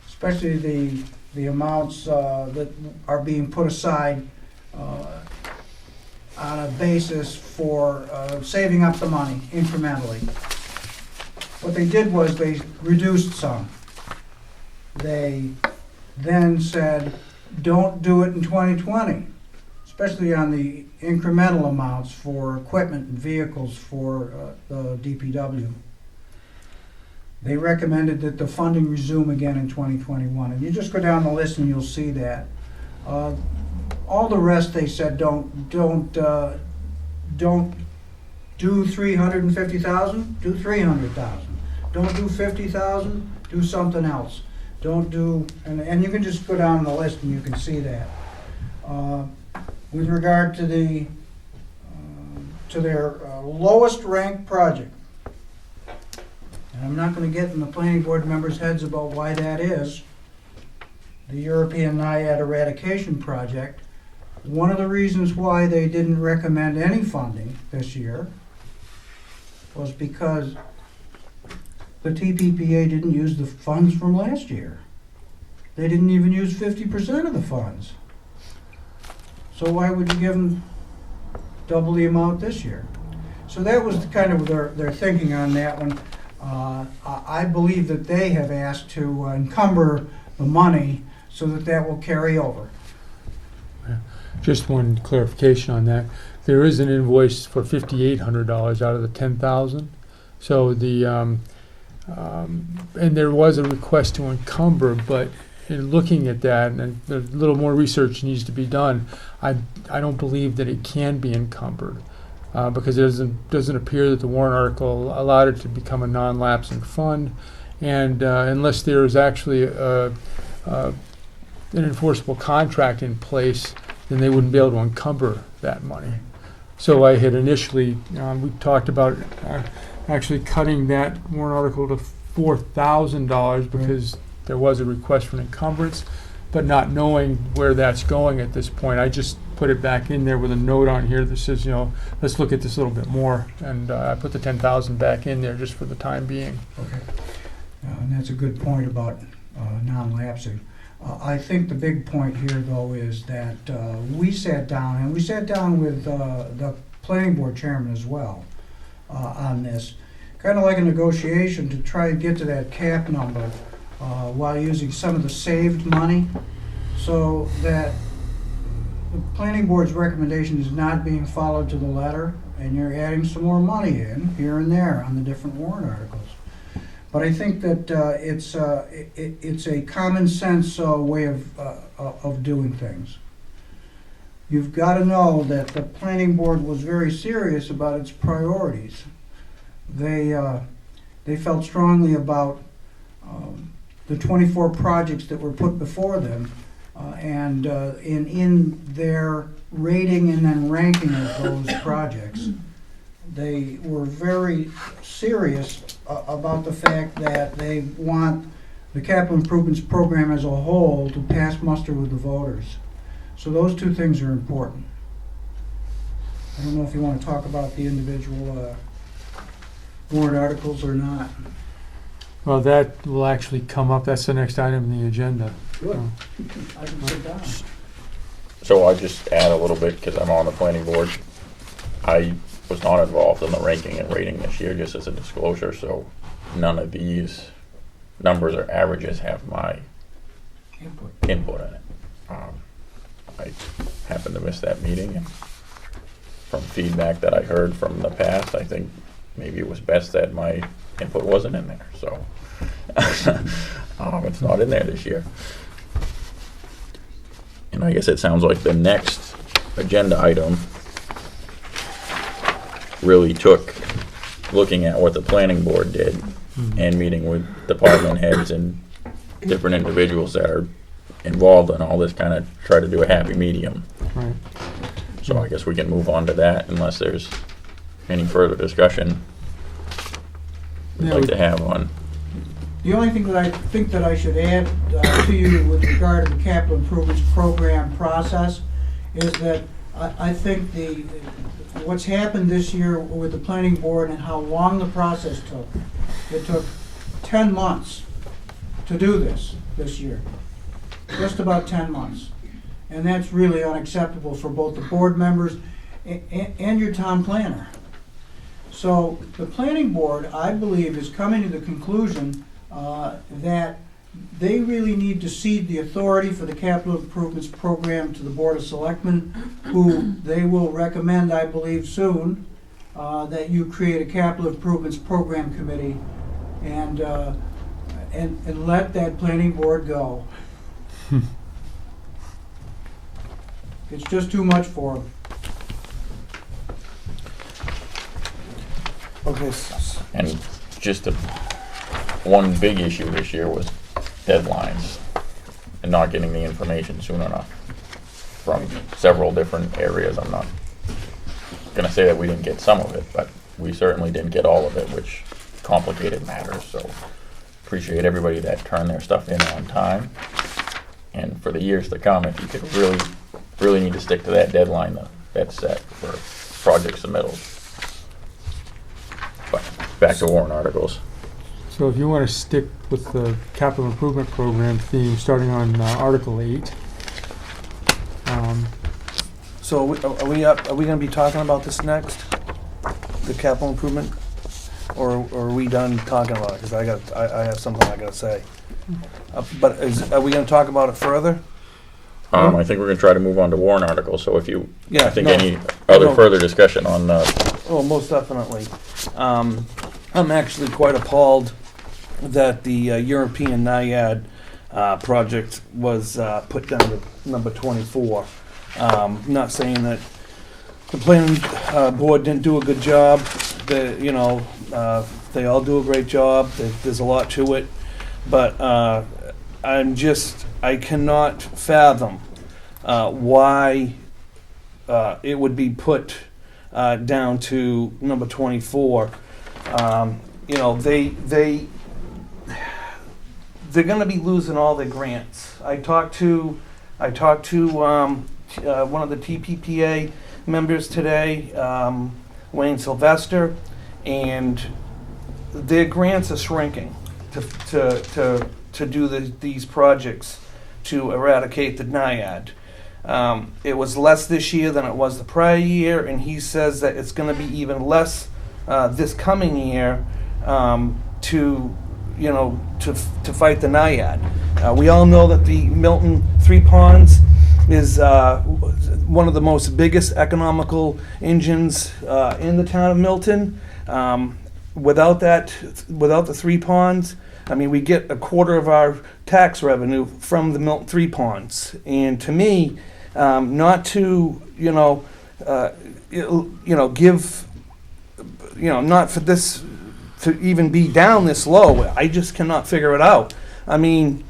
especially the amounts that are being put aside on a basis for saving up the money incrementally. What they did was they reduced some. They then said, don't do it in 2020, especially on the incremental amounts for equipment and vehicles for the DPW. They recommended that the funding resume again in 2021. And you just go down the list and you'll see that. All the rest they said don't do 350,000, do 300,000. Don't do 50,000, do something else. Don't do, and you can just go down the list and you can see that. With regard to their lowest ranked project, and I'm not going to get in the planning board members' heads about why that is, the European Naiad Eradication Project. One of the reasons why they didn't recommend any funding this year was because the TPPA didn't use the funds from last year. They didn't even use 50% of the funds. So why would you give them double the amount this year? So that was kind of their thinking on that one. I believe that they have asked to encumber the money so that will carry over. Just one clarification on that. There is an invoice for $5,800 out of the $10,000. So and there was a request to encumber, but in looking at that, and a little more research needs to be done, I don't believe that it can be encumbered because it doesn't appear that the warrant article allowed it to become a non-lapsing fund, and unless there is actually an enforceable contract in place, then they wouldn't be able to encumber that money. So I had initially, we talked about actually cutting that warrant article to $4,000 because there was a request for an encumbrance, but not knowing where that's going at this point, I just put it back in there with a note on here that says, let's look at this a little bit more, and I put the $10,000 back in there just for the time being. Okay, and that's a good point about non-lapsing. I think the big point here, though, is that we sat down with the planning board chairman as well on this, kind of like a negotiation to try and get to that cap number while using some of the saved money, so that the planning board's recommendation is not being followed to the letter, and you're adding some more money in here and there on the different warrant articles. But I think that it's a common sense way of doing things. You've got to know that the planning board was very serious about its priorities. They felt strongly about the 24 projects that were put before them, and in their rating and then ranking of those projects, they were very serious about the fact that they want the capital improvements program as a whole to pass muster with the voters. So those two things are important. I don't know if you want to talk about the individual warrant articles or not. Well, that will actually come up. That's the next item in the agenda. Good. I can sit down. So I'll just add a little bit because I'm on the planning board. I was not involved in the ranking and rating this year, just as a disclosure, so none of these numbers or averages have my input in it. I happened to miss that meeting, and from feedback that I heard from the past, I think maybe it was best that my input wasn't in there, so it's not in there this year. And I guess it sounds like the next agenda item really took looking at what the planning board did and meeting with department heads and different individuals that are involved in all this, kind of try to do a happy medium. Right. So I guess we can move on to that unless there's any further discussion we'd like to have on. The only thing that I think that I should add to you with regard to the capital improvements program process is that I think the what's happened this year with the planning board and how long the process took. It took 10 months to do this year. Just about 10 months. And that's really unacceptable for both the board members and your town planner. So the planning board, I believe, is coming to the conclusion that they really need to cede the authority for the capital improvements program to the Board of Selectmen, who they will recommend, I believe, soon, that you create a capital improvements program committee and let that planning board go. It's just too much for them. Okay, And just one big issue this year was deadlines and not getting the information soon enough from several different areas. I'm not gonna say that we didn't get some of it, but we certainly didn't get all of it, which complicated matters. So appreciate everybody that turned their stuff in on time. And for the years to come, if you could really need to stick to that deadline that's set for project submittals. But back to warrant articles. So if you want to stick with the capital improvement program theme, starting on Article 8. so are we gonna be talking about this next? The capital improvement? Or are we done talking about it? Because I have something I gotta say. But are we gonna talk about it further? I think we're gonna try to move on to warrant articles, so if you, Yeah, I think no, any other no. further discussion on, Oh, most definitely. I'm actually quite appalled that the European NIAID project was put down to number 24. Not saying that the planning board didn't do a good job. They all do a great job. There's a lot to it, but I cannot fathom why it would be put down to number 24. They're going to be losing all their grants. I talked to one of the TPPA members today, Wayne Sylvester, and their grants are shrinking to do these projects to eradicate the NIAID. It was less this year than it was the prior year, and he says that it's going to be even less this coming year to fight the NIAID. We all know that the Milton Three Ponds is one of the most biggest economical engines in the town of Milton. Without the Three Ponds, I mean, we get a quarter of our tax revenue from the Milton Three Ponds, and to me, not to give, not for this to even be down this low, I just cannot figure it out. I mean,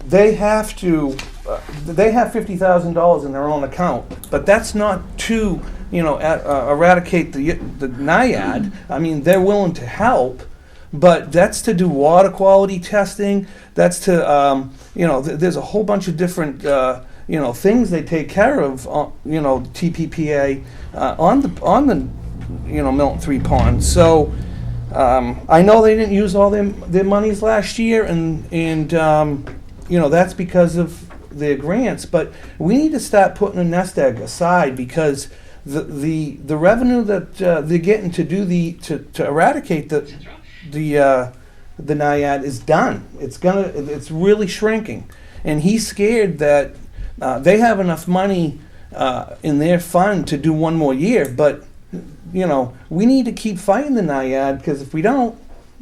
they have $50,000 in their own account, but that's not to eradicate the NIAID. I mean, they're willing to help, but that's to do water quality testing. That's to there's a whole bunch of different things they take care of. TPPA on the Milton Three Ponds. So I know they didn't use all their monies last year, and that's because of their grants. But we need to start putting a nest egg aside, because the revenue that they're getting to do to eradicate the NIAID is done. It's really shrinking, and he's scared that they have enough money in their fund to do one more year, but we need to keep fighting the NIAID, because if we don't,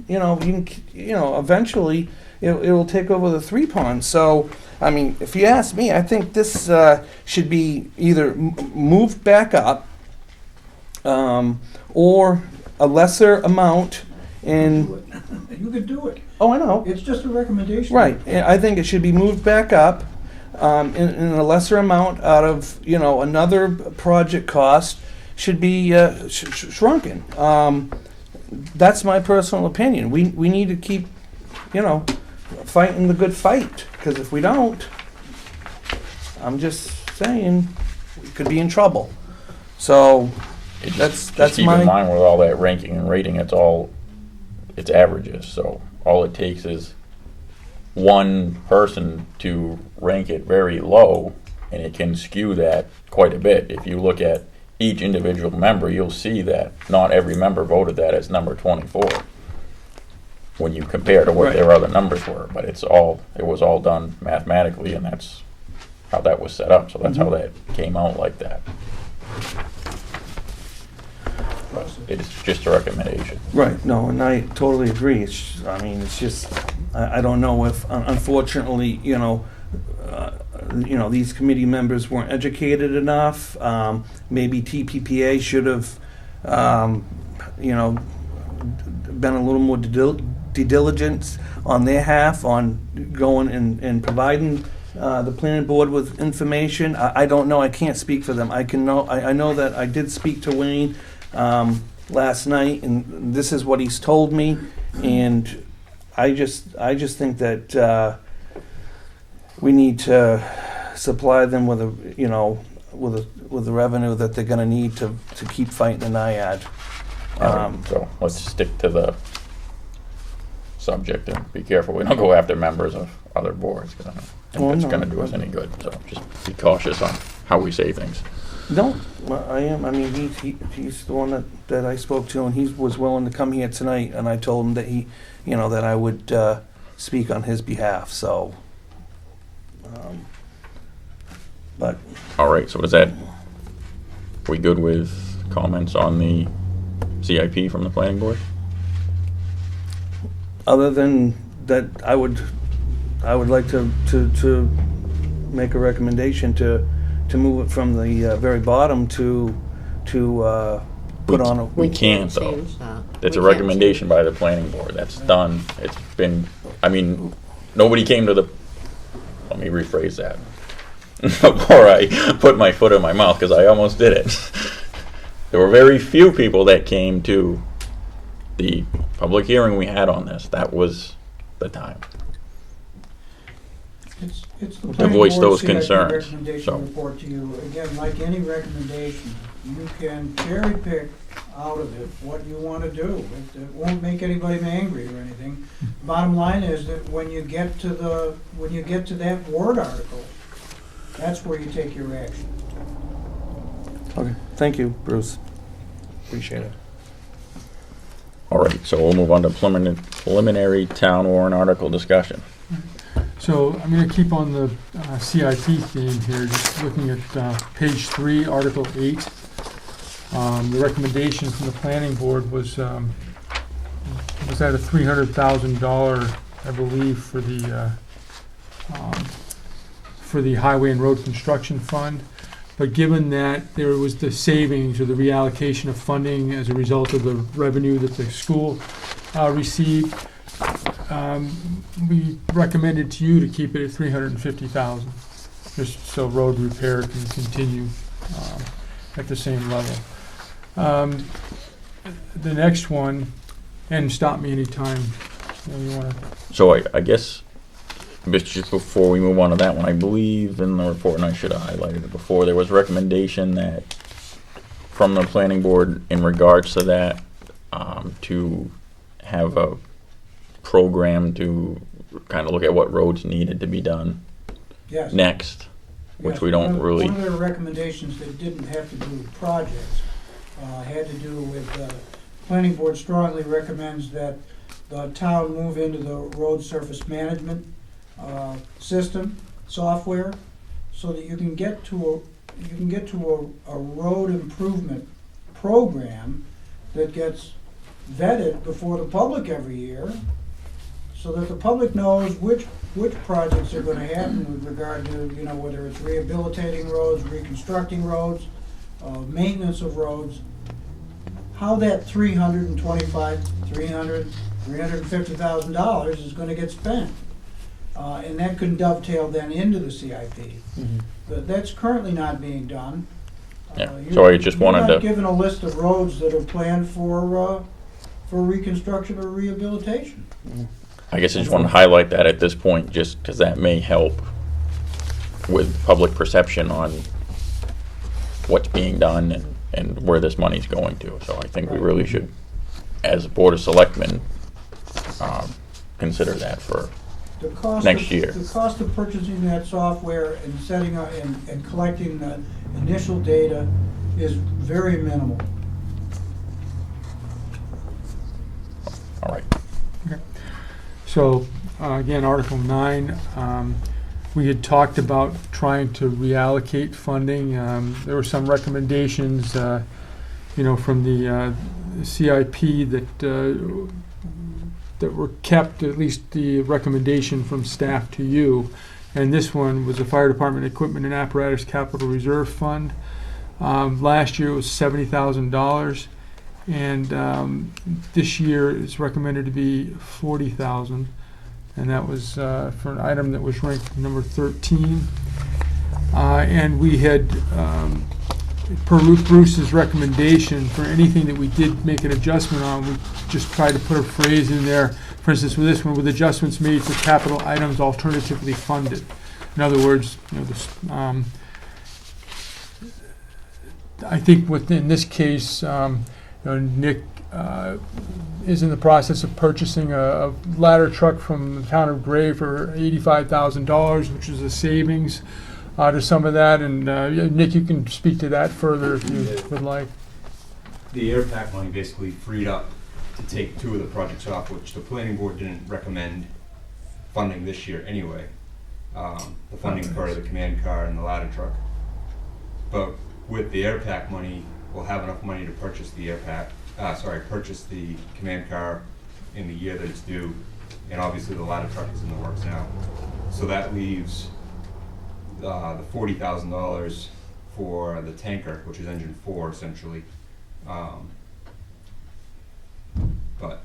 eventually it will take over the Three Ponds. So, I mean, if you ask me, I think this should be either moved back up or a lesser amount. You could do it. Oh, I know. It's just a recommendation. Right. I think it should be moved back up in a lesser amount out of, another project cost should be shrunken. That's my personal opinion. We need to keep, fighting the good fight, because if we don't, I'm just saying, we could be in trouble. So, It That's just keep my- in mind with all that ranking and rating, it's averages. So all it takes is one person to rank it very low, and it can skew that quite a bit. If you look at each individual member, you'll see that not every member voted that as number 24 when you compare to what their other numbers were. But it was all done mathematically, and that's how that was set up. So that's how that came out like that. But it's just a recommendation. right, no, and I totally agree. It's just, I don't know if, unfortunately, these committee members weren't educated enough. Maybe TPPA should have, been a little more due diligence on their half on going and providing the planning board with information. I don't know, I can't speak for them. I know that I did speak to Wayne last night, and this is what he's told me, and I just think that we need to supply them with with the revenue that they're going to need to keep fighting the NIAID. So let's stick to the subject and be careful we don't go after members of other boards, because I don't think that's going to do us any good. So just be cautious on how we say things. No, I am. I mean, he's the one that I spoke to, and he was willing to come here tonight, and I told him that that I would speak on his behalf. So, but All right, so are we good with comments on the CIP from the planning board? other than that, I would like to make a recommendation to move it from the very bottom to put on a. We can't, though. change that. It's a We can't recommendation by the planning board. That's done. It's been, nobody came to let me rephrase that before I put my foot in my mouth, because I almost did it. There were very few people that came to the public hearing we had on this. That was the time. It's the To planning voice board those CIP concerns, recommendation so. report to you. Again, like any recommendation, you can cherry pick out of it what you want to do. It won't make anybody angry or anything. Bottom line is that when you get to that warrant article, that's where you take your action. Okay, thank you, Bruce. Appreciate it. All right, so we'll move on to preliminary town warrant article discussion. So I'm going to keep on the CIP theme here, just looking at page 3, Article 8. The recommendation from the planning board was at a $300,000, I believe, for the highway and road construction fund. But given that there was the savings or the reallocation of funding as a result of the revenue that the school received, we recommended to you to keep it at $350,000, just so road repair can continue at the same level. The next one, and stop me anytime you want to. So I guess, just before we move on to that one, I believe in the report, and I should have highlighted it before, there was recommendation that from the planning board in regards to that, to have a program to kind of look at what roads needed to be done Yes. next, which Yes, we don't really. One of their recommendations that didn't have to do with projects, had to do with, planning board strongly recommends that the town move into the road surface management system, software, so that you can get to a road improvement program that gets vetted before the public every year, so that the public knows which projects are gonna happen with regard to, whether it's rehabilitating roads, reconstructing roads, maintenance of roads, how that $350,000 is gonna get spent. And that can dovetail then into the CIP. But that's currently not being done. Yeah, so I just wanted You're to. not given a list of roads that are planned for reconstruction or rehabilitation. I guess I just want to highlight that at this point, just because that may help with public perception on what's being done and where this money's going to. So I think we really should, as a Board of Selectmen, consider that for The cost next of- year. The cost of purchasing that software and setting up and collecting the initial data is very minimal. All right. So, again, Article 9, we had talked about trying to reallocate funding. There were some recommendations, from the CIP that were kept, at least the recommendation from staff to you. And this one was the Fire Department Equipment and Apparatus Capital Reserve Fund. Last year it was $70,000. And this year it's recommended to be $40,000, and that was for an item that was ranked number 13. And we had, per Bruce's recommendation, for anything that we did make an adjustment on, we just tried to put a phrase in there. For instance, with this one, with adjustments made for capital items alternatively funded. In other words, I think within this case, Nick is in the process of purchasing a ladder truck from the town of Gray for $85,000, which is a savings to some of that. And Nick, you can speak to that further if you would like. The air pack money basically freed up to take 2 of the projects off, which the planning board didn't recommend funding this year anyway. The funding part of the command car and the ladder truck. But with the air pack money, we'll have enough money to purchase the purchase the command car in the year that it's due, and obviously the ladder truck is in the works now. So that leaves the $40,000 for the tanker, which is engine 4 essentially. But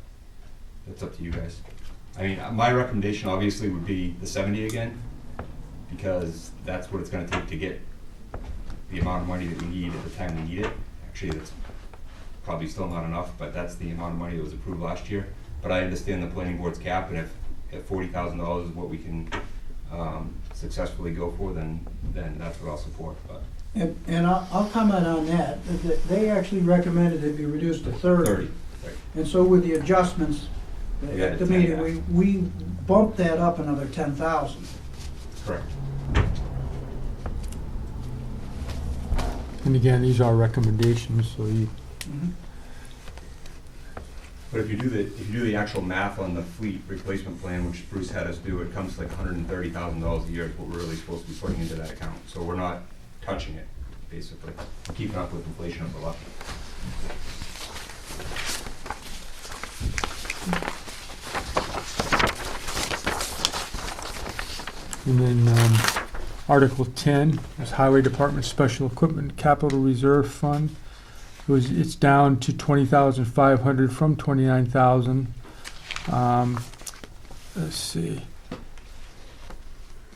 it's up to you guys. I mean, my recommendation obviously would be the 70 again, because that's what it's going to take to get the amount of money that we need at the time we need it. Actually, that's probably still not enough, but that's the amount of money that was approved last year. But I understand the planning board's cap, and if $40,000 is what we can successfully go for, then that's what I'll support. But And I'll comment on that. They actually recommended it be reduced to 30. 30, right. And so with the adjustments We at added the 10 meeting, back. we bumped that up another 10,000. Correct. And again, these are recommendations, so you. Mhm. But if you do the actual math on the fleet replacement plan, which Bruce had us do, it comes to like $130,000 a year is what we're really supposed to be putting into that account. So we're not touching it, basically, keeping up with inflation if we're lucky. And then Article 10 is Highway Department Special Equipment Capital Reserve Fund. It's down to $20,500 from $29,000. Let's see.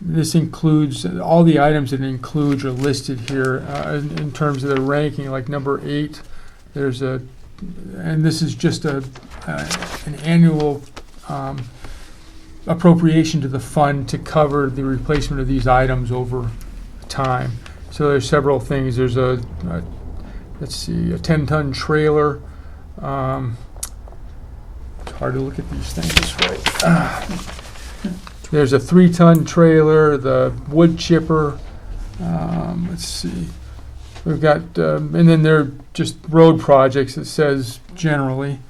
This includes, all the items that it includes are listed here in terms of the ranking, like number 8. There's and this is just an annual appropriation to the fund to cover the replacement of these items over time. So there's several things. There's let's see, a 10-ton trailer. It's hard to look at these things this way. There's a 3-ton trailer, the wood chipper. Let's see. We've got, and then there are just road projects, it says generally.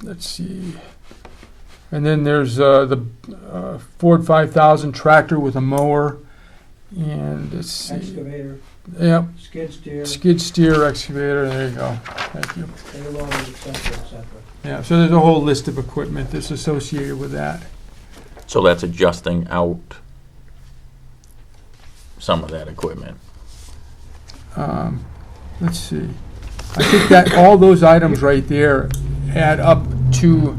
Let's see. And then there's the Ford 5000 tractor with a mower. And let's see. Excavator, Yep. skid steer, Excavator, there you go. Thank you. payload, et cetera, et cetera. Yeah, so there's a whole list of equipment that's associated with that. So that's adjusting out some of that equipment. Let's see. I think that all those items right there add up to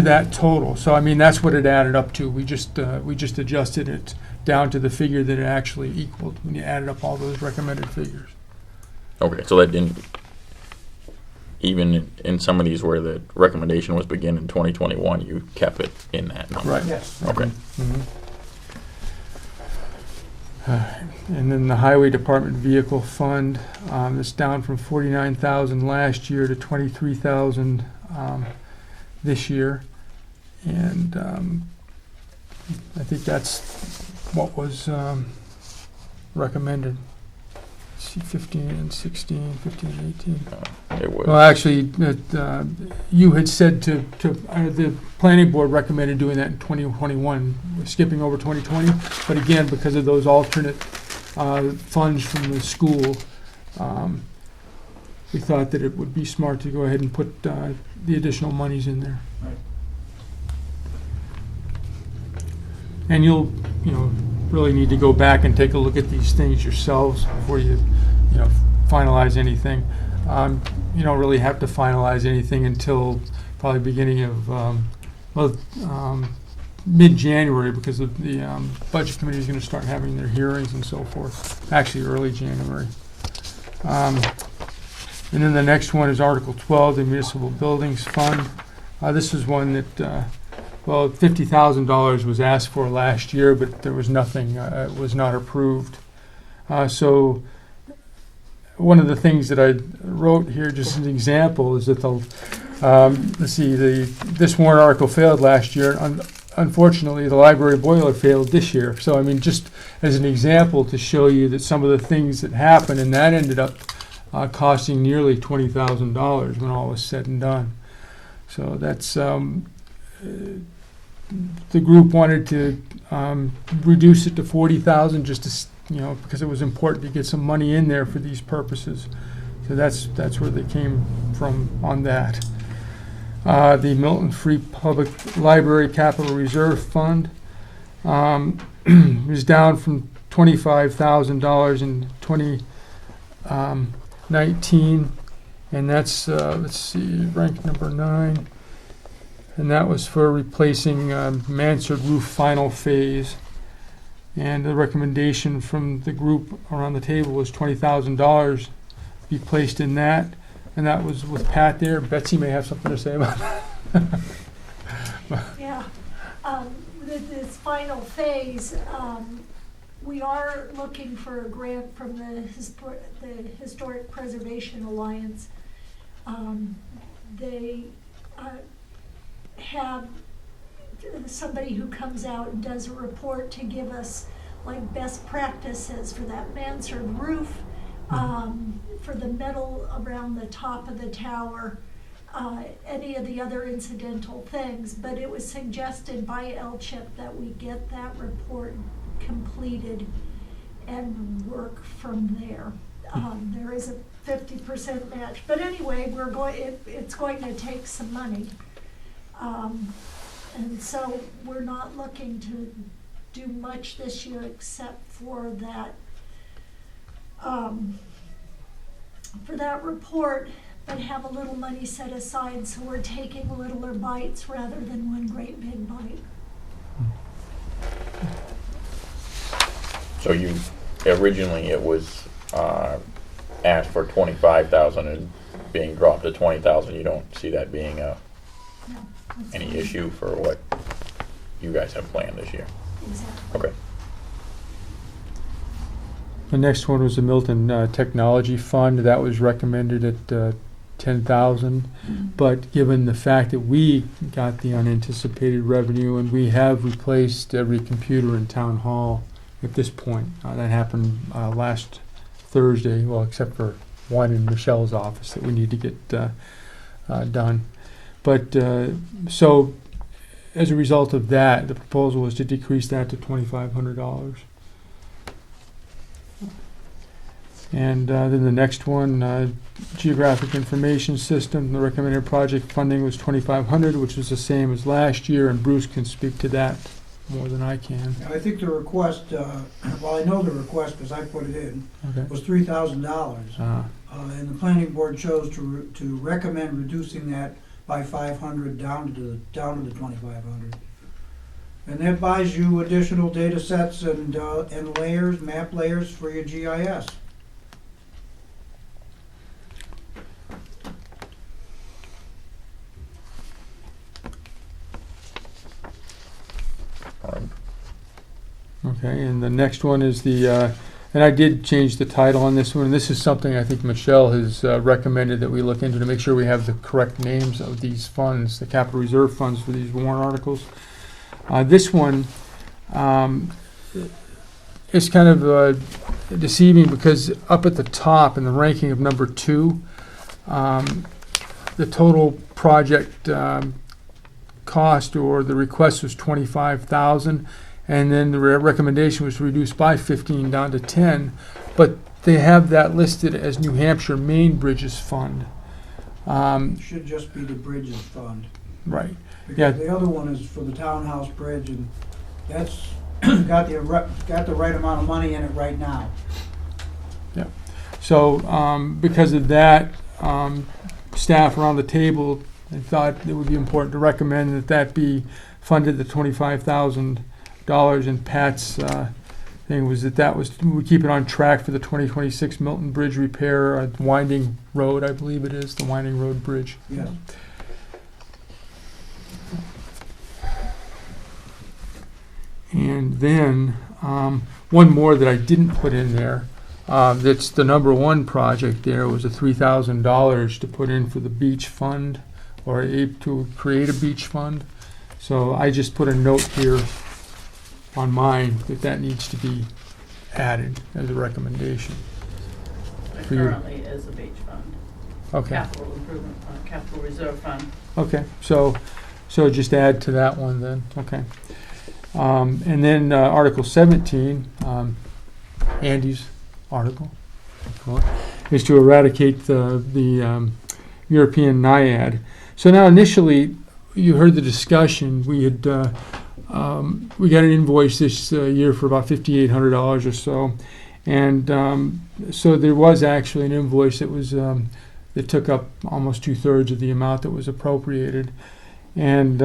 that total. So I mean, that's what it added up to. We just adjusted it down to the figure that it actually equaled when you added up all those recommended figures. Okay, so that didn't, even in some of these where the recommendation was begin in 2021, you kept it in that number. Right. Yes. Okay. Mhm. And then the Highway Department Vehicle Fund, it's down from 49,000 last year to 23,000 this year. And I think that's what was recommended. Let's see, 15 and 16, 15 and 18. It was. Well, actually, you had said to the planning board recommended doing that in 2021, skipping over 2020. But again, because of those alternate funds from the school, we thought that it would be smart to go ahead and put the additional monies in there. Right. And you'll, really need to go back and take a look at these things yourselves before you finalize anything. You don't really have to finalize anything until probably beginning of, mid-January, because the budget committee is going to start having their hearings and so forth, actually early January. And then the next one is Article 12, the Municipal Buildings Fund. This is one that, $50,000 was asked for last year, but there was nothing, it was not approved. So one of the things that I wrote here, just as an example, is that this warrant article failed last year. Unfortunately, the library boiler failed this year. So, I mean, just as an example to show you that some of the things that happened, and that ended up costing nearly $20,000 when all was said and done. So that's, the group wanted to reduce it to 40,000 just to, because it was important to get some money in there for these purposes. So that's where they came from on that. The Milton Free Public Library Capital Reserve Fund is down from $25,000 in 2019, and that's let's see, rank number 9, and that was for replacing mansard roof final phase. And the recommendation from the group around the table was $20,000 be placed in that. And that was with Pat there. Betsy may have something to say about that. Yeah, this final phase, we are looking for a grant from the Historic Preservation Alliance. They have somebody who comes out and does a report to give us like best practices for that mansard roof, for the metal around the top of the tower, any of the other incidental things. But it was suggested by LCHIP that we get that report completed and work from there. There is a 50% match, but anyway, it's going to take some money. And so we're not looking to do much this year except for that report, but have a little money set aside, so we're taking littler bites rather than one great big bite. So you, originally it was asked for 25,000 and being dropped to 20,000. You don't see that being any issue for what you guys have planned this year? Exactly. Okay. The next one was the Milton Technology Fund. That was recommended at 10,000. But given the fact that we got the unanticipated revenue and we have replaced every computer in Town Hall at this point, that happened last Thursday, well, except for one in Michelle's office that we need to get done. But so as a result of that, the proposal was to decrease that to $2,500. And then the next one, Geographic Information System, the recommended project funding was $2,500, which was the same as last year, and Bruce can speak to that more than I can. I think the request, well, I know the request because I put it in, Okay. was $3,000. And the planning board chose to recommend reducing that by $500 down to the $2,500. And that buys you additional data sets and layers, map layers for your GIS. All right. Okay. Okay, and the next one is and I did change the title on this one. This is something I think Michelle has recommended that we look into to make sure we have the correct names of these funds, the capital reserve funds for these warrant articles. This one is kind of deceiving because up at the top in the ranking of number 2, the total project cost or the request was $25,000, and then the recommendation was reduced by 15 down to 10, but they have that listed as New Hampshire Main Bridges Fund. It should just be the Bridges Fund. Right. Yeah. Because the other one is for the townhouse bridge, and that's got the right amount of money in it right now. Yeah. So because of that, staff around the table, they thought it would be important to recommend that be funded the $25,000. And Pat's thing was that we keep it on track for the 2026 Milton Bridge repair at Winding Road, I believe it is, the Winding Road Bridge. Yes. And then one more that I didn't put in there, that's the number 1 project there, was a $3,000 to put in for the beach fund, or to create a beach fund. So I just put a note here on mine that needs to be added as a recommendation. It For you. currently is a beach fund. Okay, Capital improvement fund, capital reserve fund. okay, so just add to that one then, okay. And then Article 17, Andy's article, is to eradicate the European Naiad. So now initially, you heard the discussion, we got an invoice this year for about $5,800 or so. And so there was actually an invoice that took up almost 2/3 of the amount that was appropriated. And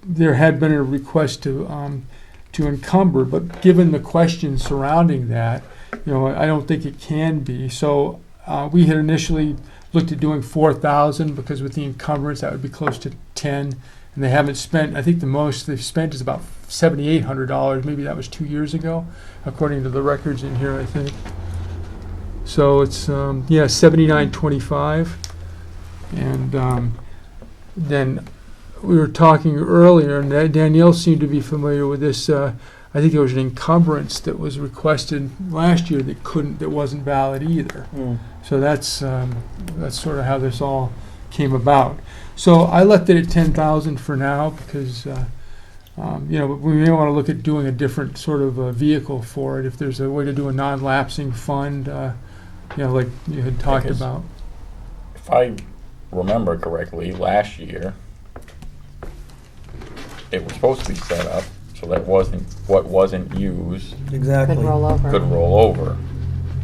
there had been a request to encumber, but given the questions surrounding that, I don't think it can be. So we had initially looked at doing 4,000 because with the encumbrance that would be close to 10, and they haven't spent. I think the most they've spent is about $7,800. Maybe that was 2 years ago, according to the records in here, I think. So it's 7925, and then. We were talking earlier, and Danielle seemed to be familiar with this. I think there was an encumbrance that was requested last year that wasn't valid either. So that's sort of how this all came about. So I left it at 10,000 for now because but we may want to look at doing a different sort of vehicle for it. If there's a way to do a non-lapsing fund, like you had talked about. If I remember correctly, last year, it was supposed to be set up so that what wasn't used Exactly. Could roll over. could roll over.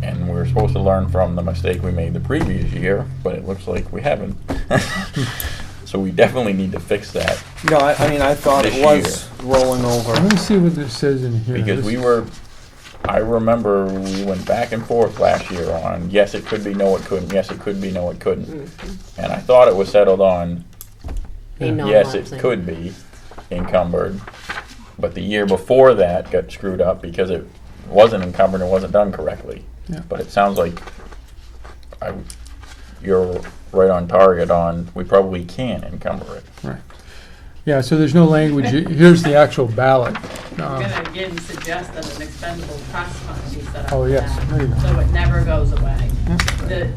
And we were supposed to learn from the mistake we made the previous year, but it looks like we haven't. So we definitely need to fix that, No, I thought it This was rolling over. Let me see what this says in here. because I remember we went back and forth last year on, yes, it could be, no, it couldn't, yes, it could be, no, it couldn't. And I thought it was settled on, A yes, it non-lapsing. could be encumbered, but the year before that got screwed up because it wasn't encumbered and wasn't done correctly. Yeah. But it sounds like you're right on target on, we probably can encumber it. Yeah, so there's no language. Here's the actual ballot. I'm gonna again suggest that an expendable trust fund be set up. Oh, for yes, that, there you go. so it never goes away. Yeah.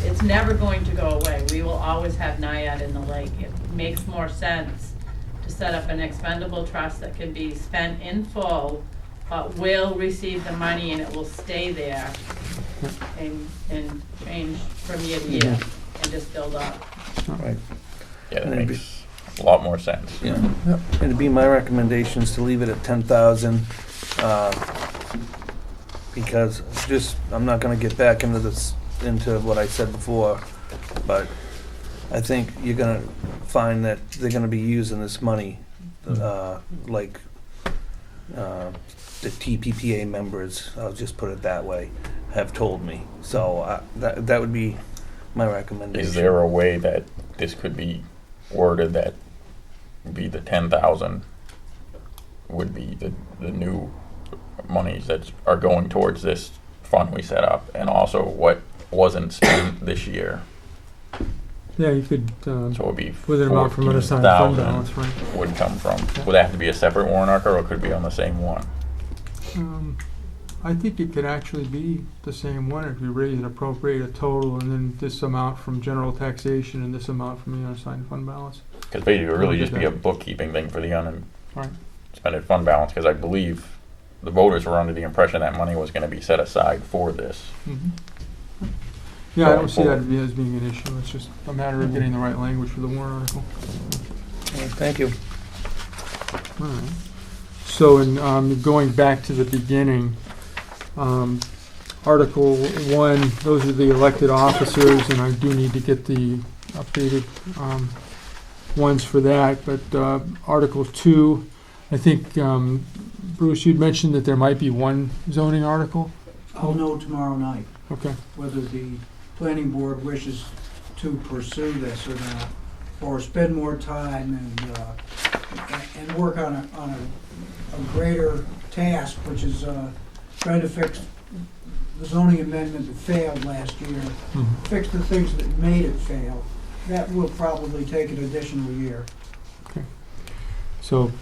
It's never going to go away. We will always have NIAID in the lake. It makes more sense to set up an expendable trust that can be spent in full, but will receive the money and it will stay there and change from year to year and just build up. Right. Yeah, that Maybe. makes a lot more sense. Yeah. It'd be my recommendations to leave it at 10,000, because I'm not gonna get back into what I said before, but I think you're gonna find that they're gonna be using this money, like the TPPA members, I'll just put it that way, have told me. So that would be my recommendation. Is there a way that this could be worded that be the 10,000 would be the new monies that are going towards this fund we set up, and also what wasn't spent this year. Yeah, you could, So it would be with an amount from unassigned fund 14,000 balance, right? would come from. Would that have to be a separate warrant article, or could it be on the same one? I think it could actually be the same one if you raise and appropriate a total, and then this amount from general taxation and this amount from the unassigned fund balance. Because basically, it would really I'll just get be a that. bookkeeping thing for the Right. unexpended fund balance, because I believe the voters were under the impression that money was gonna be set aside for this. Mhm. Yeah, I Going don't see that forward. as being an issue. It's just a matter of getting the right language for the warrant article. Thank you. All right. So, going back to the beginning, Article 1, those are the elected officers, and I do need to get the updated ones for that. But Article 2, I think, Bruce, you'd mentioned that there might be one zoning article? I'll know tomorrow night Okay. whether the planning board wishes to pursue this or not, or spend more time and work on a greater task, which is trying to fix the zoning amendment that failed last year, Mhm. fix the things that made it fail. That will probably take an additional year. So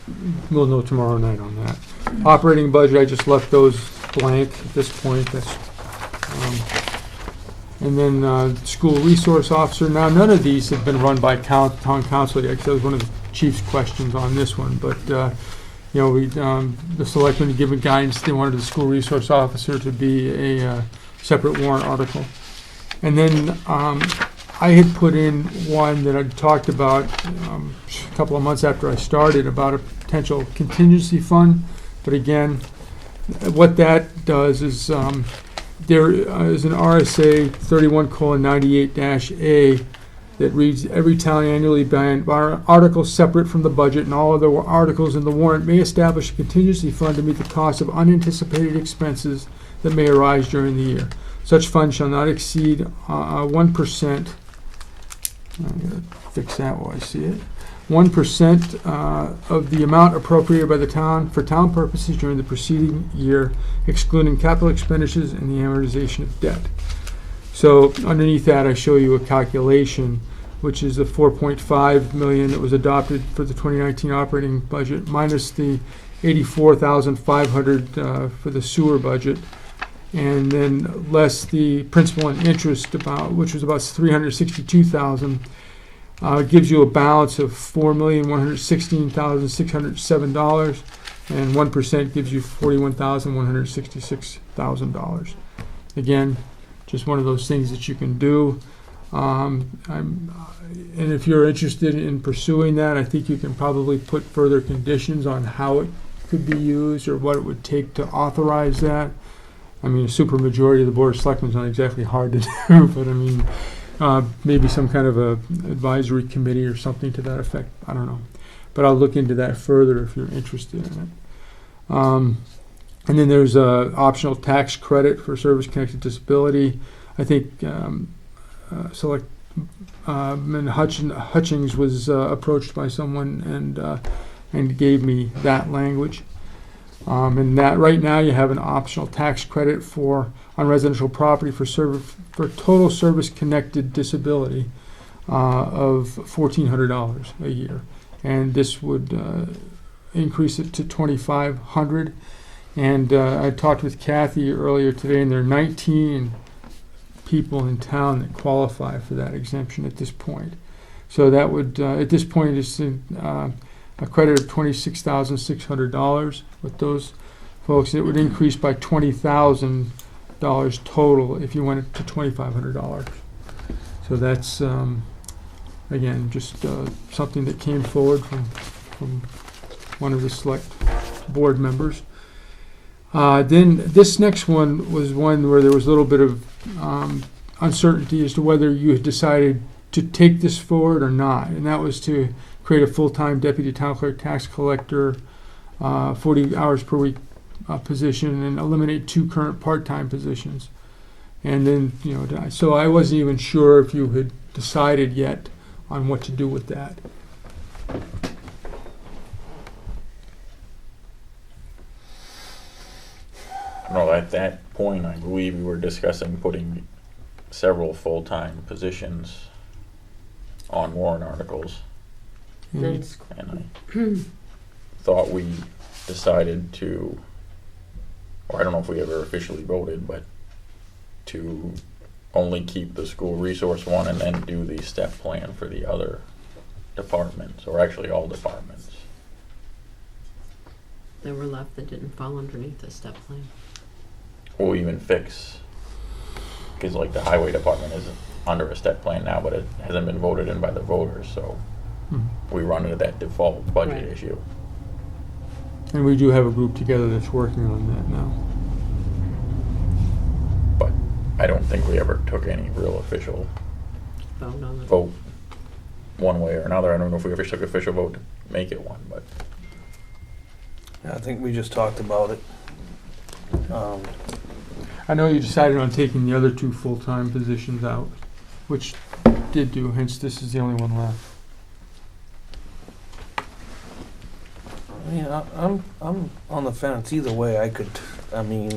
we'll know tomorrow night on that. Operating budget, I just left those blank at this point. That's, and then school resource officer. Now, none of these have been run by town council yet, because that was one of the chief's questions on this one. But you know, the selectmen had given guidance. They wanted the school resource officer to be a separate warrant article. And then I had put in one that I'd talked about a couple of months after I started about a potential contingency fund. But again, what that does is there is an RSA 31:98-A that reads, every town annually by articles separate from the budget and all other articles in the warrant may establish a contingency fund to meet the cost of unanticipated expenses that may arise during the year. Such fund shall not exceed 1%. I'm gonna fix that while I see it. 1% of the amount appropriated by the town for town purposes during the preceding year, excluding capital expenditures and the amortization of debt. So underneath that, I show you a calculation, which is the 4.5 million that was adopted for the 2019 operating budget, minus the 84,500 for the sewer budget, and then less the principal and interest, which was about 362,000. Gives you a balance of $4,116,607, and 1% gives you $41,166,000. Again, just one of those things that you can do. And if you're interested in pursuing that, I think you can probably put further conditions on how it could be used or what it would take to authorize that. I mean, a supermajority of the Board of Selectmen is not exactly hard to do, but I mean, maybe some kind of a advisory committee or something to that effect. I don't know. But I'll look into that further if you're interested in it. And then there's a optional tax credit for service-connected disability. I think Hutchings was approached by someone and gave me that language. And that right now you have an optional tax credit on residential property for total service-connected disability of $1,400 a year, and this would increase it to $2,500. And I talked with Kathy earlier today, and there are 19 people in town that qualify for that exemption at this point. So that would, at this point, it's a credit of $26,600 with those folks. It would increase by $20,000 total if you went to $2,500. So that's, again, just something that came forward from one of the select board members. Then this next one was one where there was a little bit of uncertainty as to whether you had decided to take this forward or not, and that was to create a full-time deputy town clerk tax collector, 40 hours per week position, and eliminate 2 current part-time positions. And then, so I wasn't even sure if you had decided yet on what to do with that. know, at that point, I believe we were discussing putting several full-time positions on warrant articles. Then And I thought we decided to, or I don't know if we ever officially voted, but to only keep the school resource one and then do the step plan for the other departments, or actually all departments. there were left that didn't fall underneath the step plan. Or even fix, because like the highway department is under a step plan now, but it hasn't been voted in by the voters, so we run into that default budget Right. issue. And we do have a group together that's working on that now. But I don't think we ever took any real official Vote on it. vote one way or another. I don't know if we ever took official vote to make it one, but Yeah, I think we just talked about it. I know you decided on taking the other 2 full-time positions out, which did do, hence this is the only one left. I mean, I'm on the fence either way. I could, I mean, it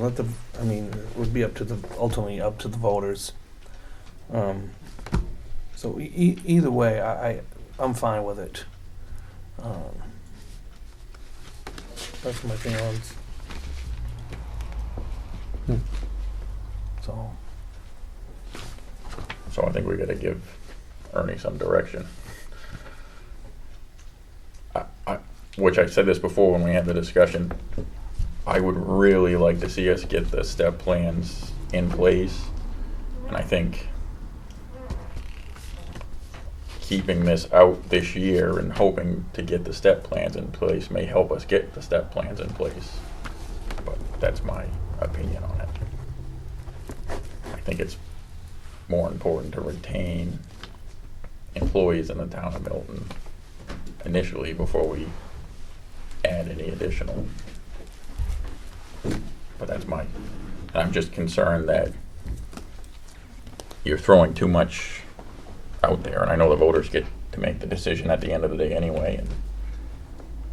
would be ultimately up to the voters. So either way, I'm fine with it. That's my feelings. So, so I think we gotta give Ernie some direction. Which I said this before when we had the discussion, I would really like to see us get the step plans in place. And I think keeping this out this year and hoping to get the step plans in place may help us get the step plans in place. But that's my opinion on it. I think it's more important to retain employees in the town of Milton initially before we add any additional. But that's and I'm just concerned that you're throwing too much out there, and I know the voters get to make the decision at the end of the day anyway, and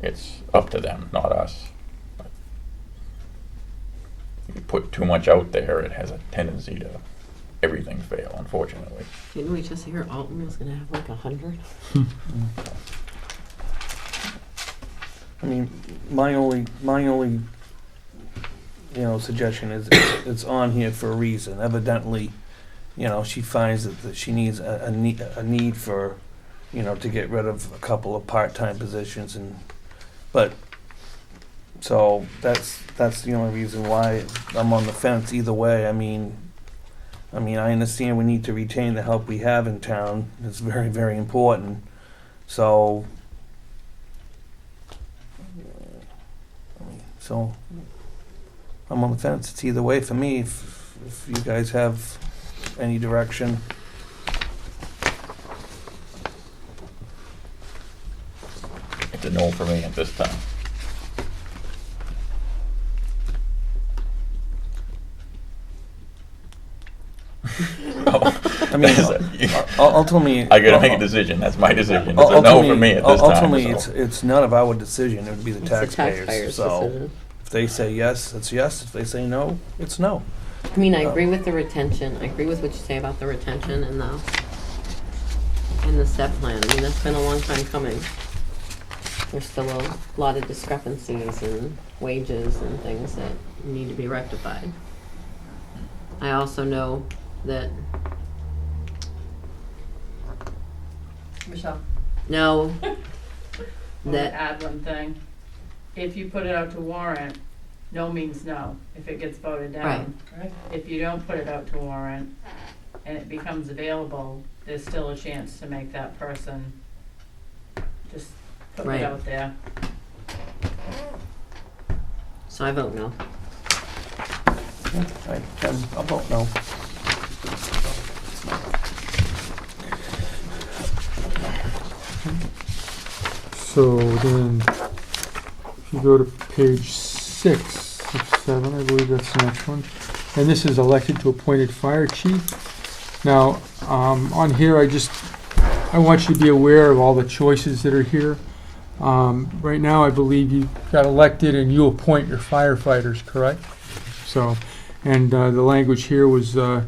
it's up to them, not us. But if you put too much out there, it has a tendency to everything fail, unfortunately. Didn't we just hear Alton was gonna have like 100? I mean, my only, suggestion is it's on here for a reason. Evidently, she finds that she needs a need for, to get rid of a couple of part-time positions so that's the only reason why I'm on the fence either way. I mean, I understand we need to retain the help we have in town. It's very, very important. So I'm on the fence. It's either way for me. If you guys have any direction. It's a no for me at this time. I mean, ultimately, I gotta make a decision. That's my decision. It's a no for me at this time. Ultimately, So. it's none of our decision. It would be the It's taxpayers. the taxpayers' So decision. if they say yes, it's yes. If they say no, it's no. I mean, I agree with the retention. I agree with what you say about the retention and the step plan. I mean, that's been a long time coming. There's still a lot of discrepancies in wages and things that need to be rectified. I also know that Michelle, no, I want to that add one thing. If you put it out to warrant, no means no, if it gets voted down. Right. If you don't put it out to warrant and it becomes available, there's still a chance to make that person just put Right. it out there. so I vote no. I'll vote no. So then, if you go to page 6 of 7, I believe that's the next one. And this is elected to appointed fire chief. Now, on here, I want you to be aware of all the choices that are here. Right now, I believe you got elected and you appoint your firefighters, correct? So, and the language here was to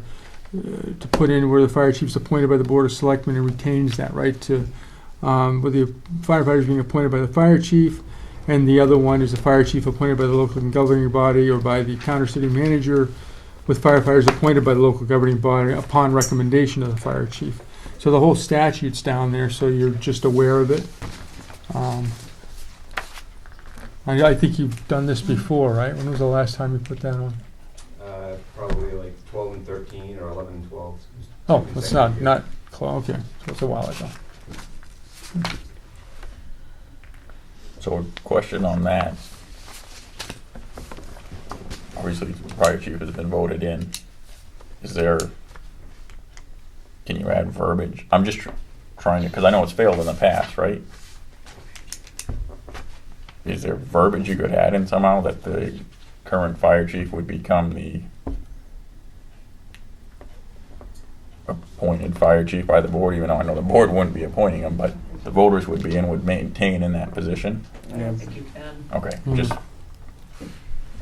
put in where the fire chief's appointed by the Board of Selectmen and retains that right to, with the firefighters being appointed by the fire chief, and the other one is the fire chief appointed by the local governing body or by the counter city manager, with firefighters appointed by the local governing body upon recommendation of the fire chief. So the whole statute's down there, so you're just aware of it. I think you've done this before, right? When was the last time you put that on? Probably like 12 and 13 or 11 and 12. Oh, it's not okay, so it's a while ago. So a question on that. Obviously, the fire chief has been voted in. Can you add verbiage? I'm just trying to, because I know it's failed in the past, right? Is there verbiage you could add in somehow that the current fire chief would become the appointed fire chief by the board, even though I know the board wouldn't be appointing him, but the voters would be and would maintain in that position? I don't think you can. Okay, just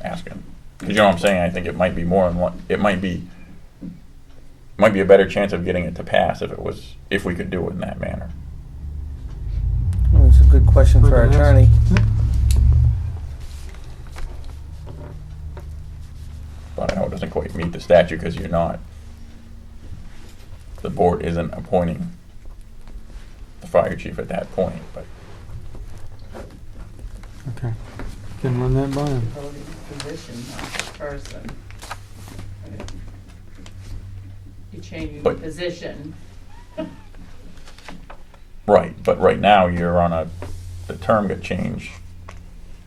asking. Because you know what I'm saying? I think it might be more than one. It might be a better chance of getting it to pass if we could do it in that manner. Well, it's a good question for our attorney. But I know it doesn't quite meet the statute because the board isn't appointing the fire chief at that point, but. Okay, can run that by him. Voting position, not the person. You're changing the But- position. Right, but right now you're on the term got changed.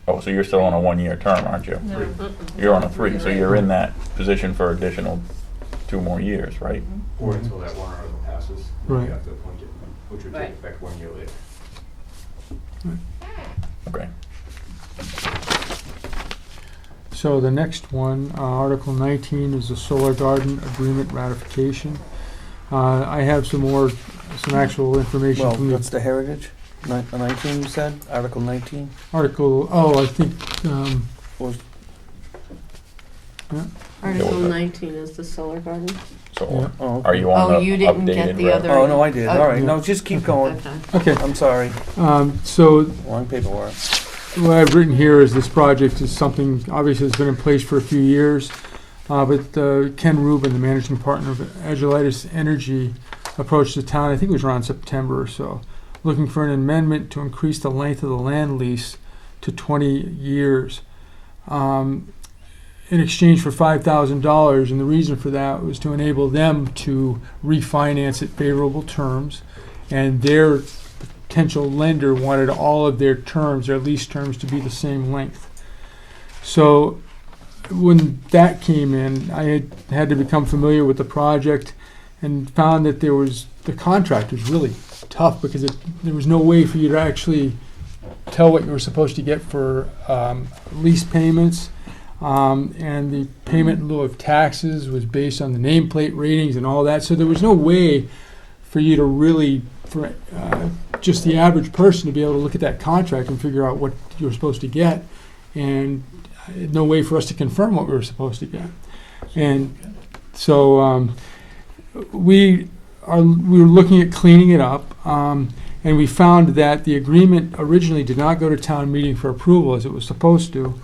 Oh, so you're still on a 1-year term, aren't you? No. You're on a 3, so you're in that position for additional 2 more years, right? Or until that warrant article passes, then Right. you have to appoint it, which would take Right. effect 1 year later. Okay. So the next one, Article 19, is the Solar Garden Agreement Ratification. I have some actual information Well, from the that's the heritage, 19 you said, Article 19? article. I think, Was Article 19 is the solar garden. So Yeah. Oh, are you on Oh, the you didn't get updated the rep? other- Oh, no, I did, Oh. all right, no, just keep going. Okay. okay, I'm sorry, so wrong paperwork. what I've written here is this project is something, obviously, that's been in place for a few years, but Ken Rubin, the managing partner of Agilitis Energy, approached the town, I think it was around September or so, looking for an amendment to increase the length of the land lease to 20 years in exchange for $5,000, and the reason for that was to enable them to refinance at favorable terms, and their potential lender wanted all of their terms, their lease terms, to be the same length. So when that came in, I had to become familiar with the project and found that the contract was really tough because there was no way for you to actually tell what you were supposed to get for lease payments. And the payment in lieu of taxes was based on the nameplate ratings and all that. So there was no way for you to really, for just the average person to be able to look at that contract and figure out what you were supposed to get. And no way for us to confirm what we were supposed to get. And so we were looking at cleaning it up. And we found that the agreement originally did not go to town meeting for approval as it was supposed to.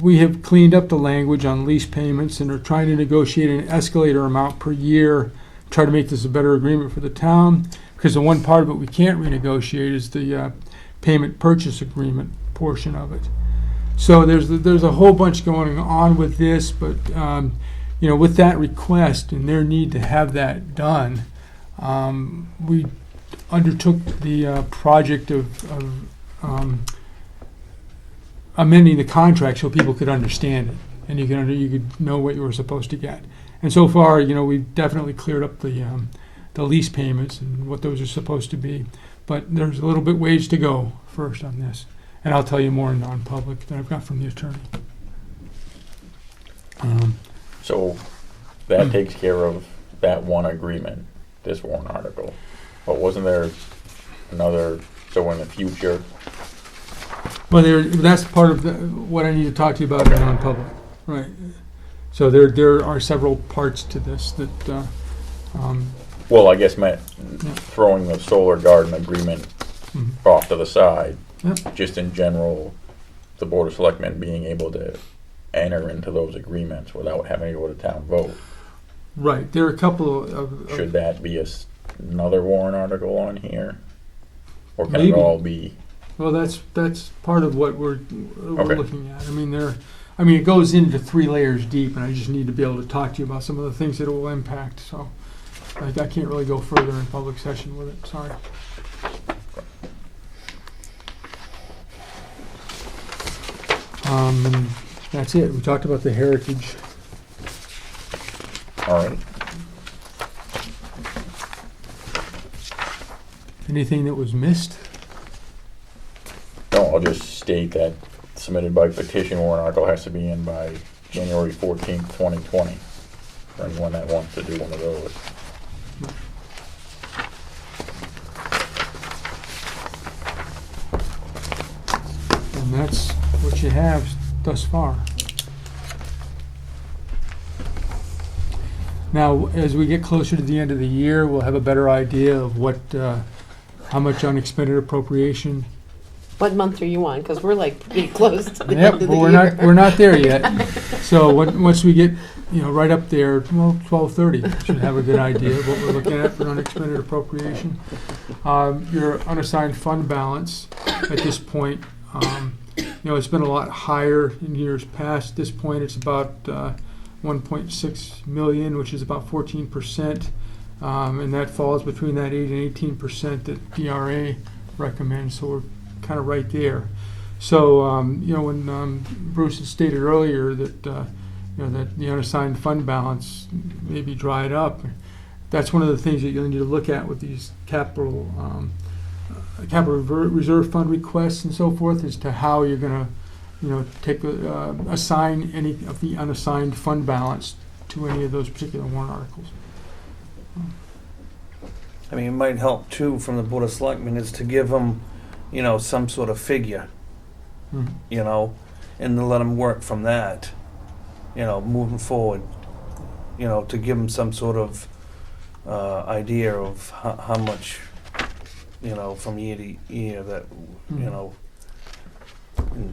We have cleaned up the language on lease payments and are trying to negotiate an escalator amount per year, try to make this a better agreement for the town, because the one part of it we can't renegotiate is the payment purchase agreement portion of it. So there's a whole bunch going on with this, but with that request and their need to have that done, we undertook the project of amending the contract so people could understand it and you could know what you were supposed to get. And so far, we've definitely cleared up the lease payments and what those are supposed to be. But there's a little bit ways to go first on this. And I'll tell you more in non-public that I've got from the attorney. So that takes care of that one agreement, this one article. But wasn't there another, so in the future? Well, that's part of what I need to talk to you about in non-public. Right. So there are several parts to this that, Well, I guess throwing the solar garden agreement mhm. off to the side, Yep. just in general, the Board of Selectmen being able to enter into those agreements without having to go to town vote. Right, there are a couple of. Should that be another warrant article on here? Or can it Maybe. all be? Well, that's part of what we're Okay. looking at. I mean, it goes into 3 layers deep, and I just need to be able to talk to you about some of the things that it will impact, so I can't really go further in public session with it, sorry. And that's it. We talked about the heritage. All right. Anything that was missed? No, I'll just state that submitted by petition warrant article has to be in by January 14th, 2020. For anyone that wants to do one of those. And that's what you have thus far. Now, as we get closer to the end of the year, we'll have a better idea of how much unexpended appropriation. What month are you on? Because we're like pretty close to the Yep, end of but the we're year. we're not there yet. So once we get, right up there, well, 12:30, should have a good idea of what we're looking at for unexpended appropriation. Your unassigned fund balance at this point, it's been a lot higher in years past. At this point, it's about 1.6 million, which is about 14%, and that falls between that 8 and 18% that DRA recommends. So we're kind of right there. So when Bruce had stated earlier that that the unassigned fund balance may be dried up, that's one of the things that you'll need to look at with these capital reserve fund requests and so forth, as to how you're going to assign any of the unassigned fund balance to any of those particular warrant articles. I mean, it might help too from the Board of Selectmen is to give them, some sort of figure, Mhm. And to let them work from that, moving forward, to give them some sort of idea of how much, from year to year that,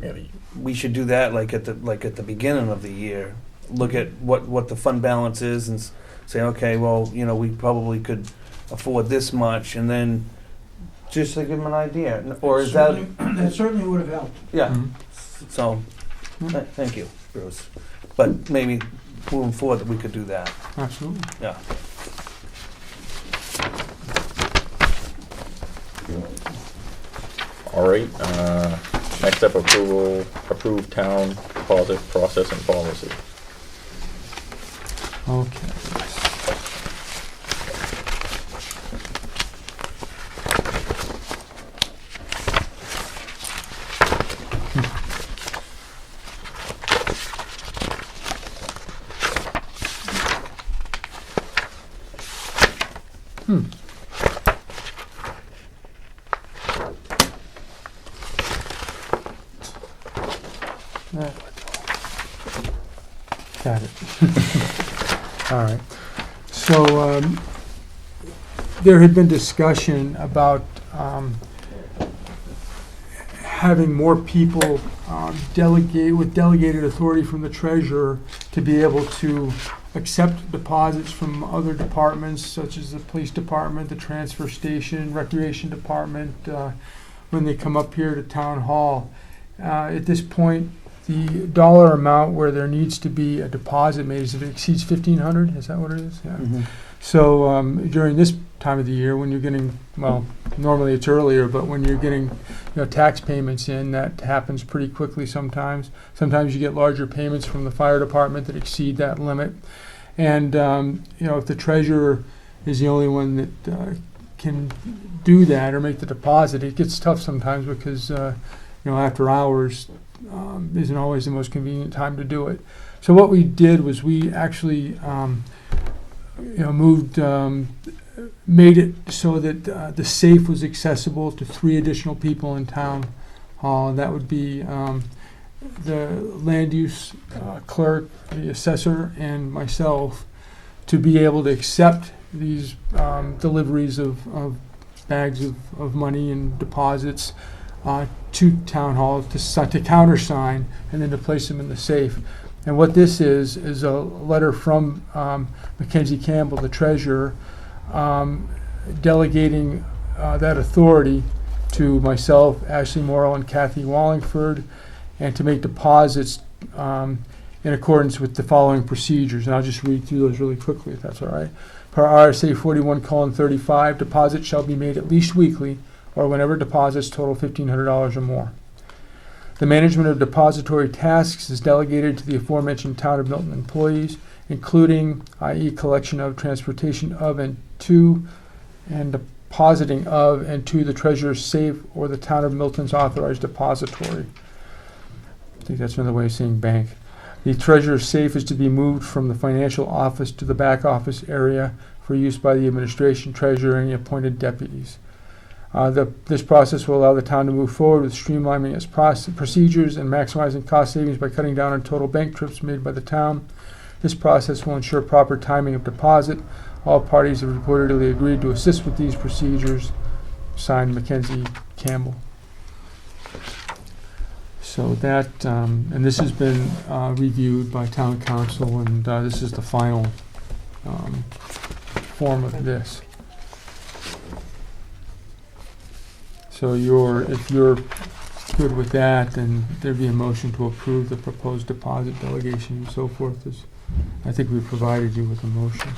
Yeah, we should do that like at the beginning of the year. Look at what the fund balance is and say, okay, well, we probably could afford this much, and then just to give them an idea. Or is that? That certainly would have helped. Yeah. Mhm. So, thank you, Bruce. But maybe moving forward that we could do that. Absolutely. Yeah. All right, next up, approved town deposit process and policy. Okay. Got it. All right. So there had been discussion about having more people with delegated authority from the treasurer to be able to accept deposits from other departments, such as the police department, the transfer station, recreation department, when they come up here to town hall. At this point, the dollar amount where there needs to be a deposit made is if it exceeds $1,500. Is that what it is? Yeah. Mm-hmm. So during this time of the year, when you're getting, well, normally it's earlier, but when you're getting tax payments in, that happens pretty quickly sometimes. Sometimes you get larger payments from the fire department that exceed that limit. And if the treasurer is the only one that can do that or make the deposit, it gets tough sometimes because after hours isn't always the most convenient time to do it. So what we did was we actually made it so that the safe was accessible to 3 additional people in town hall. And that would be the land use clerk, the assessor, and myself to be able to accept these deliveries of bags of money and deposits to town hall to countersign and then to place them in the safe. And what this is a letter from Mackenzie Campbell, the treasurer, delegating that authority to myself, Ashley Morrill, and Kathy Wallingford, and to make deposits in accordance with the following procedures. And I'll just read through those really quickly, if that's all right. Per RSA 41:35, deposits shall be made at least weekly or whenever deposits total $1,500 or more. The management of depository tasks is delegated to the aforementioned Town of Milton employees, including, i.e., collection of, transportation of, and to, and depositing of, and to the treasurer's safe or the Town of Milton's authorized depository. I think that's another way of saying bank. The treasurer's safe is to be moved from the financial office to the back office area for use by the administration, treasurer, and any appointed deputies. This process will allow the town to move forward with streamlining its procedures and maximizing cost savings by cutting down on total bank trips made by the town. This process will ensure proper timing of deposit. All parties have reportedly agreed to assist with these procedures. Signed, Mackenzie Campbell. So that, and this has been reviewed by town council, and this is the final form of this. So if you're good with that, then there'd be a motion to approve the proposed deposit delegation and so forth. I think we provided you with a motion.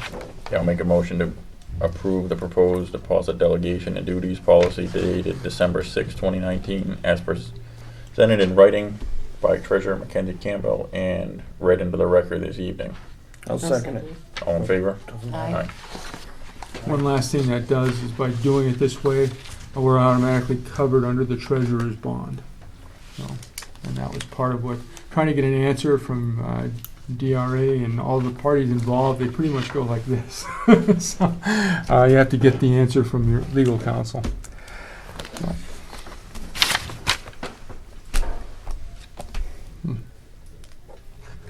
Yeah, I'll make a motion to approve the proposed deposit delegation and duties policy dated December 6, 2019, as presented in writing by Treasurer Mackenzie Campbell and read into the record this evening. I'll second it. All in favor? Aye. One last thing that does is by doing it this way, we're automatically covered under the treasurer's bond. So, and that was part of what, trying to get an answer from DRA and all the parties involved, they pretty much go like this. So you have to get the answer from your legal counsel. So.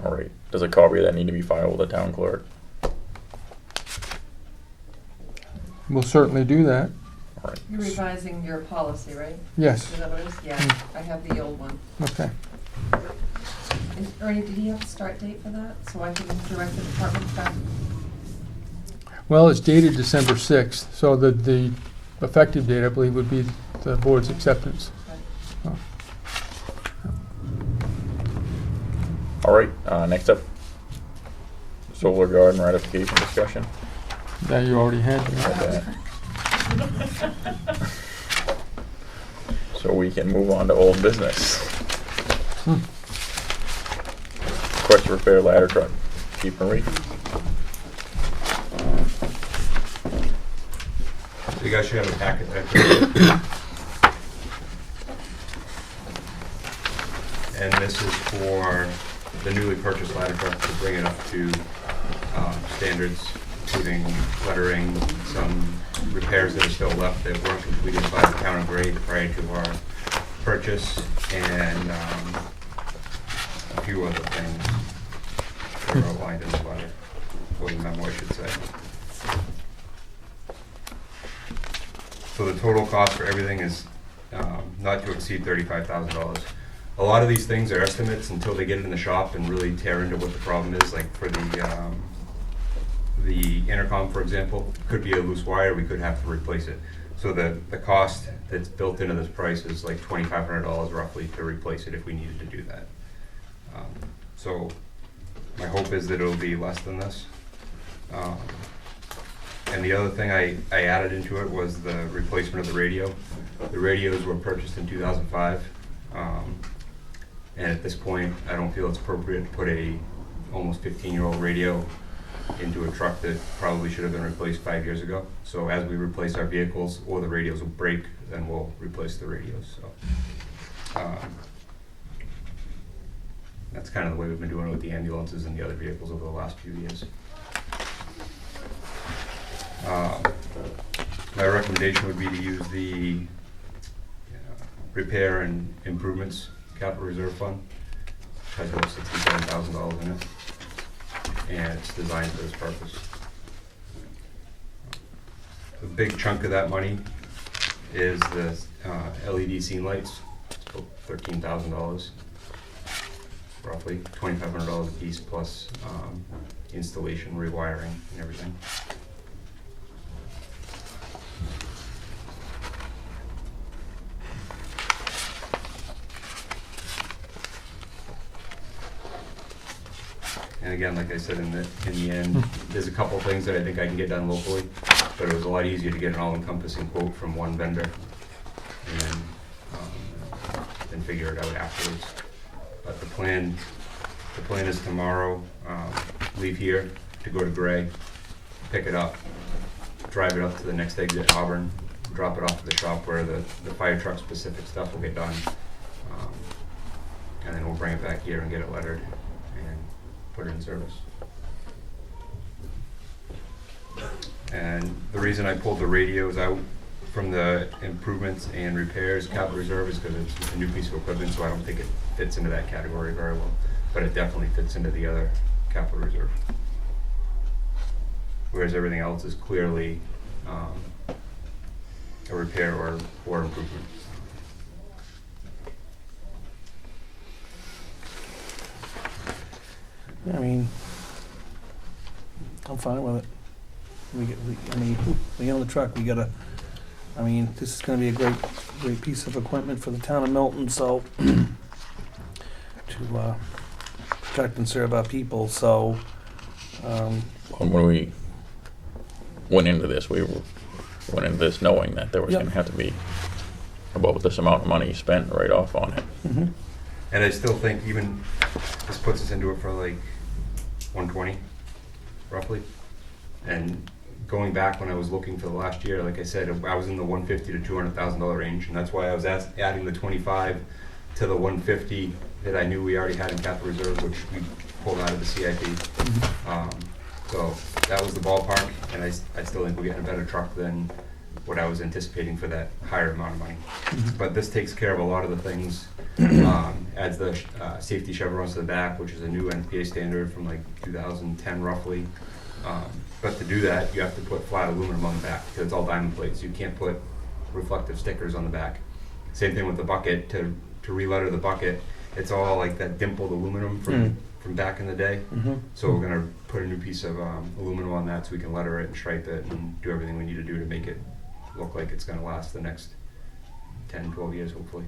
All right. Does a copy of that need to be filed with the town clerk? We'll certainly do that. All right. You're revising your policy, right? Yes. Is that what it is? Yeah, I have the old one. Okay. And Ernie, did he have a start date for that, so I can direct the department back? Well, it's dated December 6th, so the effective date, I believe, would be the board's acceptance. Okay. All right. Next up, solar garden ratification discussion. That you already had. Okay. So we can move on to old business. Request to repair ladder truck. Chief Marie. So you guys should have a packet there. And this is for the newly purchased ladder truck to bring it up to standards, including lettering, some repairs that are still left that weren't completed by the town of Gray prior to our purchase, and a few other things that are outlined in the letter, or the memo, I should say. So the total cost for everything is not to exceed $35,000. A lot of these things are estimates until they get it in the shop and really tear into what the problem is. Like for the intercom, for example, could be a loose wire, we could have to replace it. So the cost that's built into this price is like $2,500 roughly to replace it if we needed to do that. So my hope is that it'll be less than this. And the other thing I added into it was the replacement of the radio. The radios were purchased in 2005. And at this point, I don't feel it's appropriate to put a almost 15-year-old radio into a truck that probably should have been replaced 5 years ago. So as we replace our vehicles, or the radios will break, then we'll replace the radios. So that's kind of the way we've been doing it with the ambulances and the other vehicles over the last few years. My recommendation would be to use the repair and improvements capital reserve fund. has about $67,000 in it, and it's designed for this purpose. A big chunk of that money is the LED scene lights. It's about $13,000, roughly $2,500 a piece, plus installation, rewiring, and everything. And again, like I said, in the end, there's a couple things that I think I can get done locally, but it was a lot easier to get an all-encompassing quote from one vendor and then figure it out afterwards. But the plan is tomorrow, leave here to go to Gray, pick it up, drive it up to the next exit at Auburn, drop it off at the shop where the fire truck specific stuff will get done. And then we'll bring it back here and get it lettered and put it in service. And the reason I pulled the radios out from the improvements and repairs capital reserve is because it's a new piece of equipment, so I don't think it fits into that category very well. But it definitely fits into the other capital reserve. Whereas everything else is clearly a repair or improvement. I mean, I'm fine with it. We own the truck, this is gonna be a great piece of equipment for the town of Milton, so, to, protect and serve our people, so, When we went into this, knowing that there was Yep. gonna have to be about this amount of money spent right off on it. mhm. And I still think even, this puts us into it for like 120, roughly. And going back when I was looking for the last year, like I said, I was in the $150,000 to $200,000 range, and that's why I was adding the 25 to the 150 that I knew we already had in capital reserve, which we pulled out of the CIP. So that was the ballpark, and I still think we're getting a better truck than what I was anticipating for that higher amount of money. But this takes care of a lot of the things. Adds the safety chevrons to the back, which is a new NPA standard from like 2010 roughly. But to do that, you have to put flat aluminum on the back because it's all diamond plates. You can't put reflective stickers on the back. Same thing with the bucket. To re-letter the bucket, it's all like that dimpled aluminum from back in the day. So we're gonna put a new piece of aluminum on that so we can letter it and stripe it and do everything we need to do to make it look like it's gonna last the next 10, 12 years hopefully.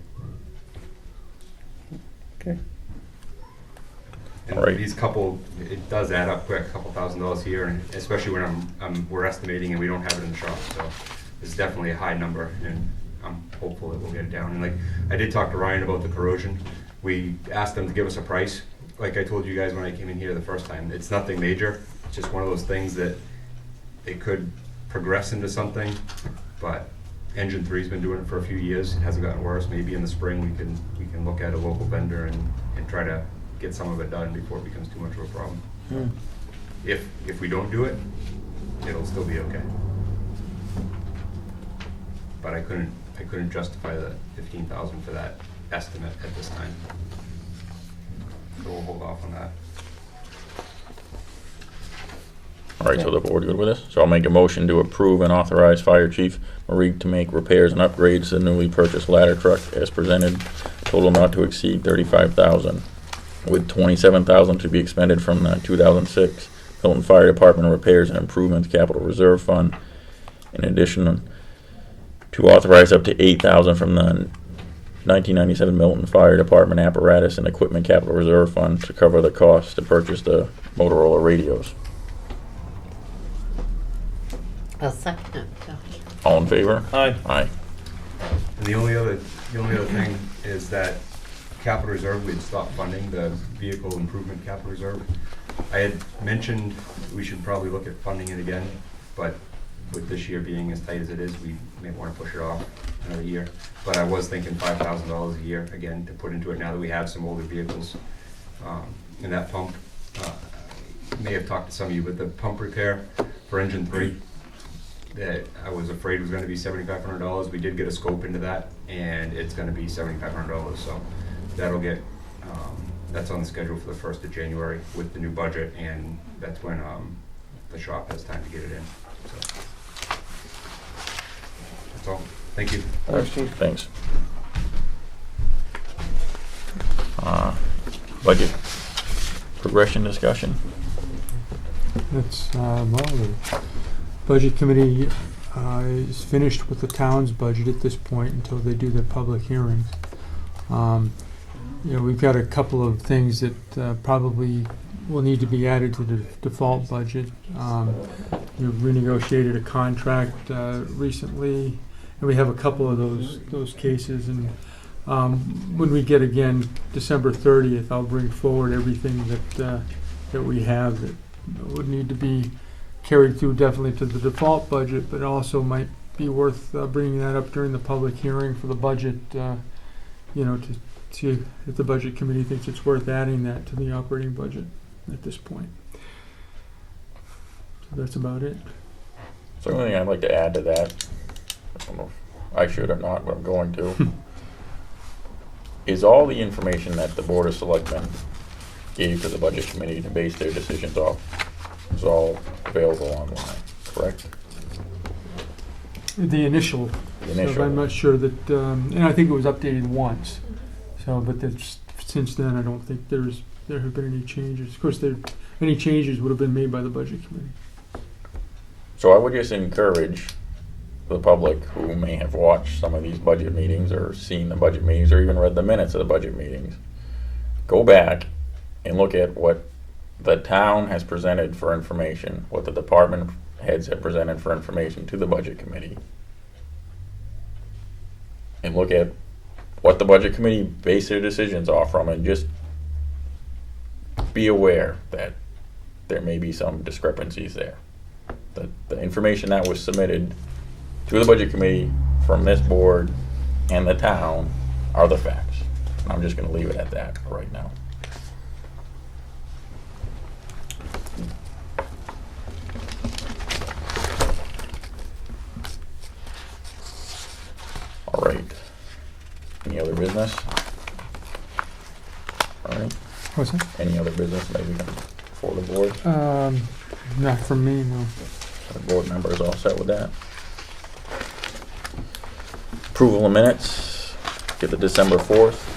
Okay. And All right. these couple, it does add up quick, a couple $1,000s here, and especially when we're estimating and we don't have it in the shop. So it's definitely a high number, and I'm hopeful that we'll get it down. And like I did talk to Ryan about the corrosion. We asked them to give us a price. Like I told you guys when I came in here the first time, it's nothing major. It's just one of those things that it could progress into something, but Engine 3's been doing it for a few years. It hasn't gotten worse. Maybe in the spring we can look at a local vendor and try to get some of it done before it becomes too much of a problem. If we don't do it, it'll still be okay. But I couldn't justify the $15,000 for that estimate at this time. So we'll hold off on that. All right, so the board good with this? So I'll make a motion to approve and authorize Fire Chief Marie to make repairs and upgrades to the newly purchased ladder truck as presented, total not to exceed $35,000, with $27,000 to be expended from the 2006 Milton Fire Department Repairs and Improvements Capital Reserve Fund. In addition, to authorize up to $8,000 from the 1997 Milton Fire Department Apparatus and Equipment Capital Reserve Fund to cover the cost to purchase the Motorola radios. I'll second it, Josh. All in favor? Aye. Aye. And the only other thing is that capital reserve, we'd stopped funding the vehicle improvement capital reserve. I had mentioned we should probably look at funding it again, but with this year being as tight as it is, we may want to push it off another year. But I was thinking $5,000 a year again to put into it now that we have some older vehicles. And that pump, may have talked to some of you, but the pump repair for Engine 3 that I was afraid was going to be $7,500. We did get a scope into that, and it's going to be $7,500. So that'll get That's on the schedule for the 1st of January with the new budget, and that's when the shop has time to get it in. So. That's all. Thank you. Thanks, Chief. Thanks. Budget progression discussion. That's, well, the Budget Committee is finished with the town's budget at this point until they do their public hearings. You know, we've got a couple of things that probably will need to be added to the default budget. We've renegotiated a contract recently, and we have a couple of those cases. And when we get again December 30th, I'll bring forward everything that we have that would need to be carried through definitely to the default budget, but also might be worth bringing that up during the public hearing for the budget, you know, to see if the Budget Committee thinks it's worth adding that to the operating budget at this point. So that's about it. So the only thing I'd like to add to that, I don't know if I should or not, but I'm going to, is all the information that the Board of Selectmen gave to the Budget Committee to base their decisions off is all available online, correct? The initial. The initial. So I'm not sure that, and I think it was updated once. So, but that's, since then, I don't think there have been any changes. Of course, any changes would have been made by the Budget Committee. So I would just encourage the public who may have watched some of these budget meetings or seen the budget meetings or even read the minutes of the budget meetings, go back and look at what the town has presented for information, what the department heads have presented for information to the Budget Committee, and look at what the Budget Committee base their decisions off from, and just be aware that there may be some discrepancies there. The information that was submitted to the Budget Committee from this board and the town are the facts. I'm just going to leave it at that right now. All right. Any other business? All right. What's that? Any other business maybe for the board? Not from me, no. The board members all set with that? Approval of minutes. Get the December 4th.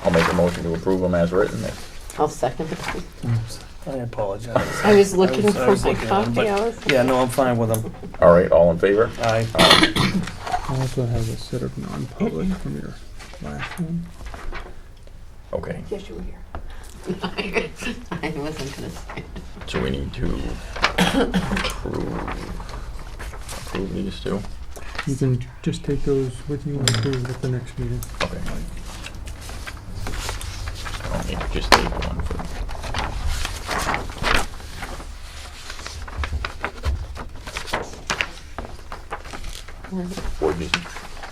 I'll make a motion to approve them as written. I'll second it. I apologize. I was looking for my looking at 'em, copy. but- Yeah, no, I'm fine with them. All right, all in favor? Aye. I also have a set of non-public from your last one. Okay, Yes, you were here. I wasn't gonna say it. so we need to approve these two? You can just take those with you and approve at the next meeting. Okay. I don't need to just take one for. Or just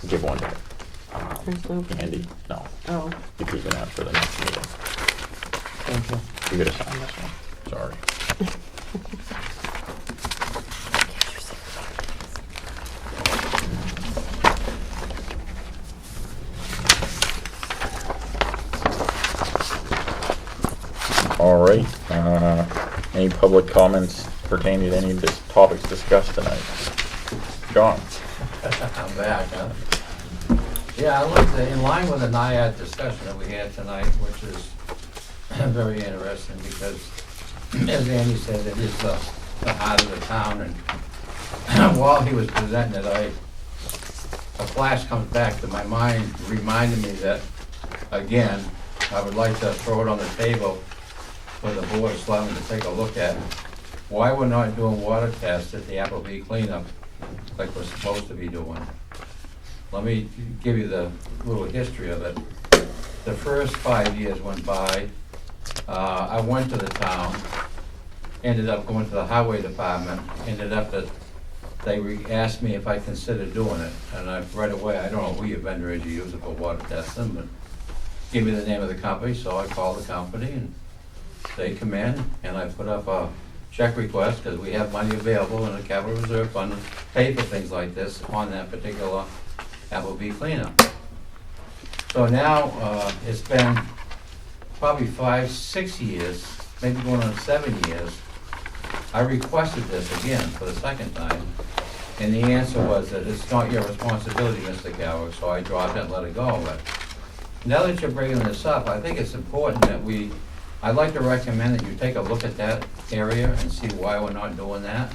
give one to There's no. Andy. No, Oh. you're keeping that for the next meeting. Thank you. You gotta sign this one. Sorry. All right, any public comments pertaining to any of the topics discussed tonight? John? I'm back, huh? Yeah, I looked in line with the NIAID discussion that we had tonight, which is very interesting because, as Andy said, it is the heart of the town. And while he was presenting it, a flash comes back to my mind, reminding me that, again, I would like to throw it on the table for the Board of Selectmen to take a look at why we're not doing water tests at the Appleby cleanup like we're supposed to be doing. Let me give you the little history of it. The first 5 years went by. I went to the town, ended up going to the highway department, ended up that they asked me if I considered doing it. And right away, I don't know who your vendor is you use for water testing, but give me the name of the company, so I called the company and they come in and I put up a check request, because we have money available in the capital reserve fund to pay for things like this on that particular Applebee cleanup. So now, it's been probably 5, 6 years, maybe going on 7 years. I requested this again for the second time, and the answer was that it's not your responsibility, Mr. Coward, so I dropped it and let it go. But now that you're bringing this up, I think it's important that I'd like to recommend that you take a look at that area and see why we're not doing that.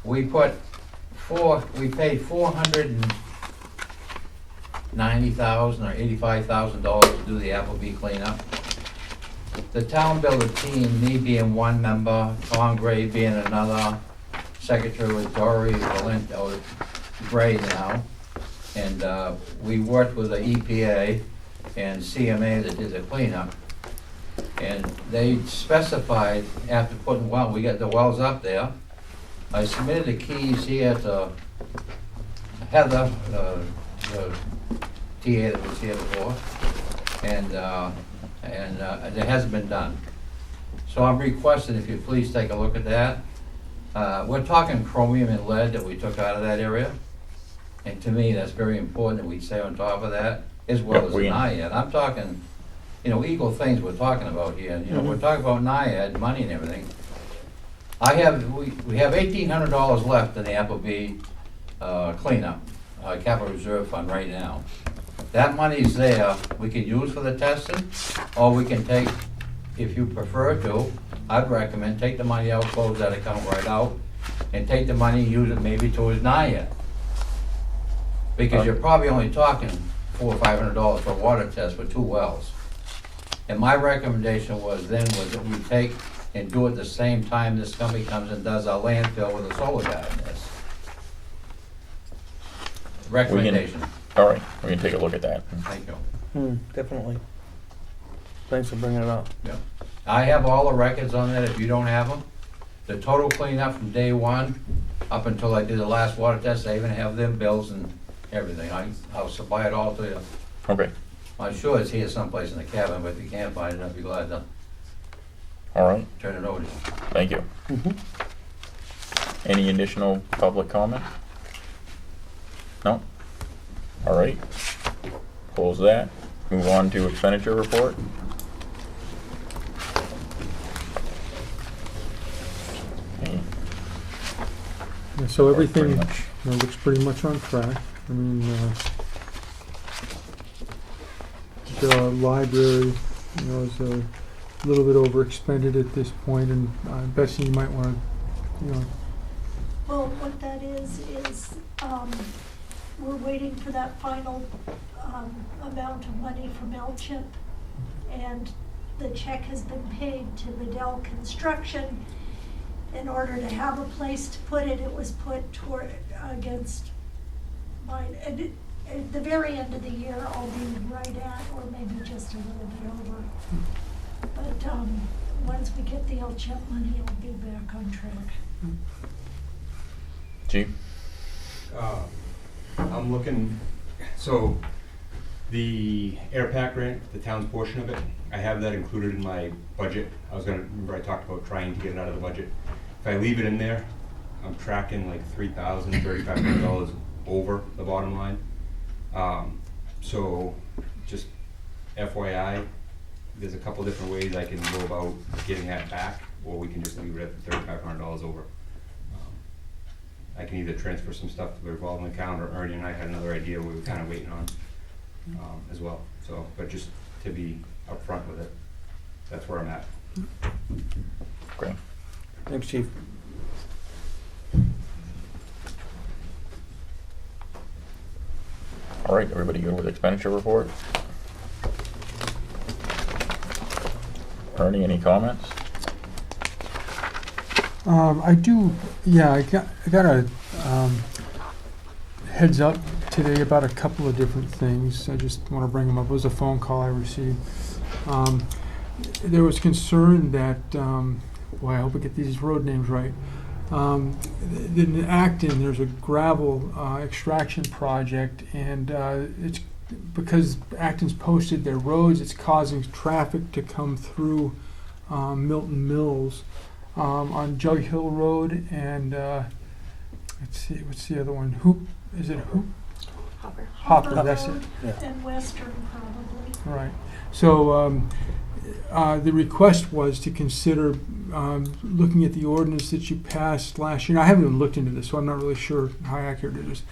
We paid $490,000 or $85,000 to do the Applebee cleanup. The town built a team, me being one member, Tom Gray being another, secretary was Dory Valente, Gray now. And we worked with the EPA and CMA that did the cleanup. And they specified, after putting we got the wells up there, I submitted the keys here to Heather, the TA that was here before, and it hasn't been done. So I'm requesting if you please take a look at that. We're talking chromium and lead that we took out of that area, and to me, that's very important that we stay on top of that, as well as NIAID. I'm talking, equal things we're talking about here. We're talking about NIAID, money and everything. We have $1,800 left in the Applebee cleanup, capital reserve fund right now. That money's there, we can use for the testing, or we can take, if you prefer to, I'd recommend take the money out, close that account right out, and take the money and use it maybe towards NIAID. Because you're probably only talking $400 or $500 for a water test for 2 wells. And my recommendation was that we take and do it the same time this company comes and does our landfill with a solar guy in this. Recommendation. All right, we can take a look at that. Thank you. Definitely. Thanks for bringing it up. Yeah. I have all the records on that if you don't have them. The total cleanup from day one up until I did the last water test, I even have them bills and everything. I'll supply it all to you. Okay, I'm sure it's here someplace in the cabin, but if you can't find it, I'd be glad to all right, turn it over to you. thank you. Any additional public comment? No? All right, close that. Move on to expenditure report. Okay. Yeah, so everything Pretty much. looks pretty much on track. I mean, the library, is a little bit overexpended at this point, and Bessie, you might want to, Well, what that is, we're waiting for that final amount of money from MailChimp, and the check has been paid to Liddell Construction. In order to have a place to put it, it was put against mine. And at the very end of the year, I'll be right at, or maybe just a little bit over. But once we get the LCHIP money, I'll be back on track. Chief? I'm looking, so the air pack grant, the town's portion of it, I have that included in my budget. Remember I talked about trying to get it out of the budget. If I leave it in there, I'm tracking like $3,000, $3,500 over the bottom line. So just FYI, there's a couple different ways I can go about getting that back, or we can just leave it at the $3,500 over. I can either transfer some stuff to the revolving account, or Ernie and I had another idea we were kind of waiting on as well. So, but just to be upfront with it, that's where I'm at. Great. Thanks, Chief. All right, everybody good with expenditure report? Ernie, any comments? I do, yeah, I got a heads up today about a couple of different things. I just want to bring them up. It was a phone call I received. There was concern that, boy, I hope I get these road names right. In Acton, there's a gravel extraction project, and it's because Acton's posted their roads, it's causing traffic to come through Milton Mills. on Jug Hill Road and, let's see, what's the other one? Hoop, is it Hoop? Hopper, that's it. Road Yeah. and Western probably. Right. So the request was to consider looking at the ordinance that you passed last year. Now, I haven't even looked into this, so I'm not really sure how accurate it is.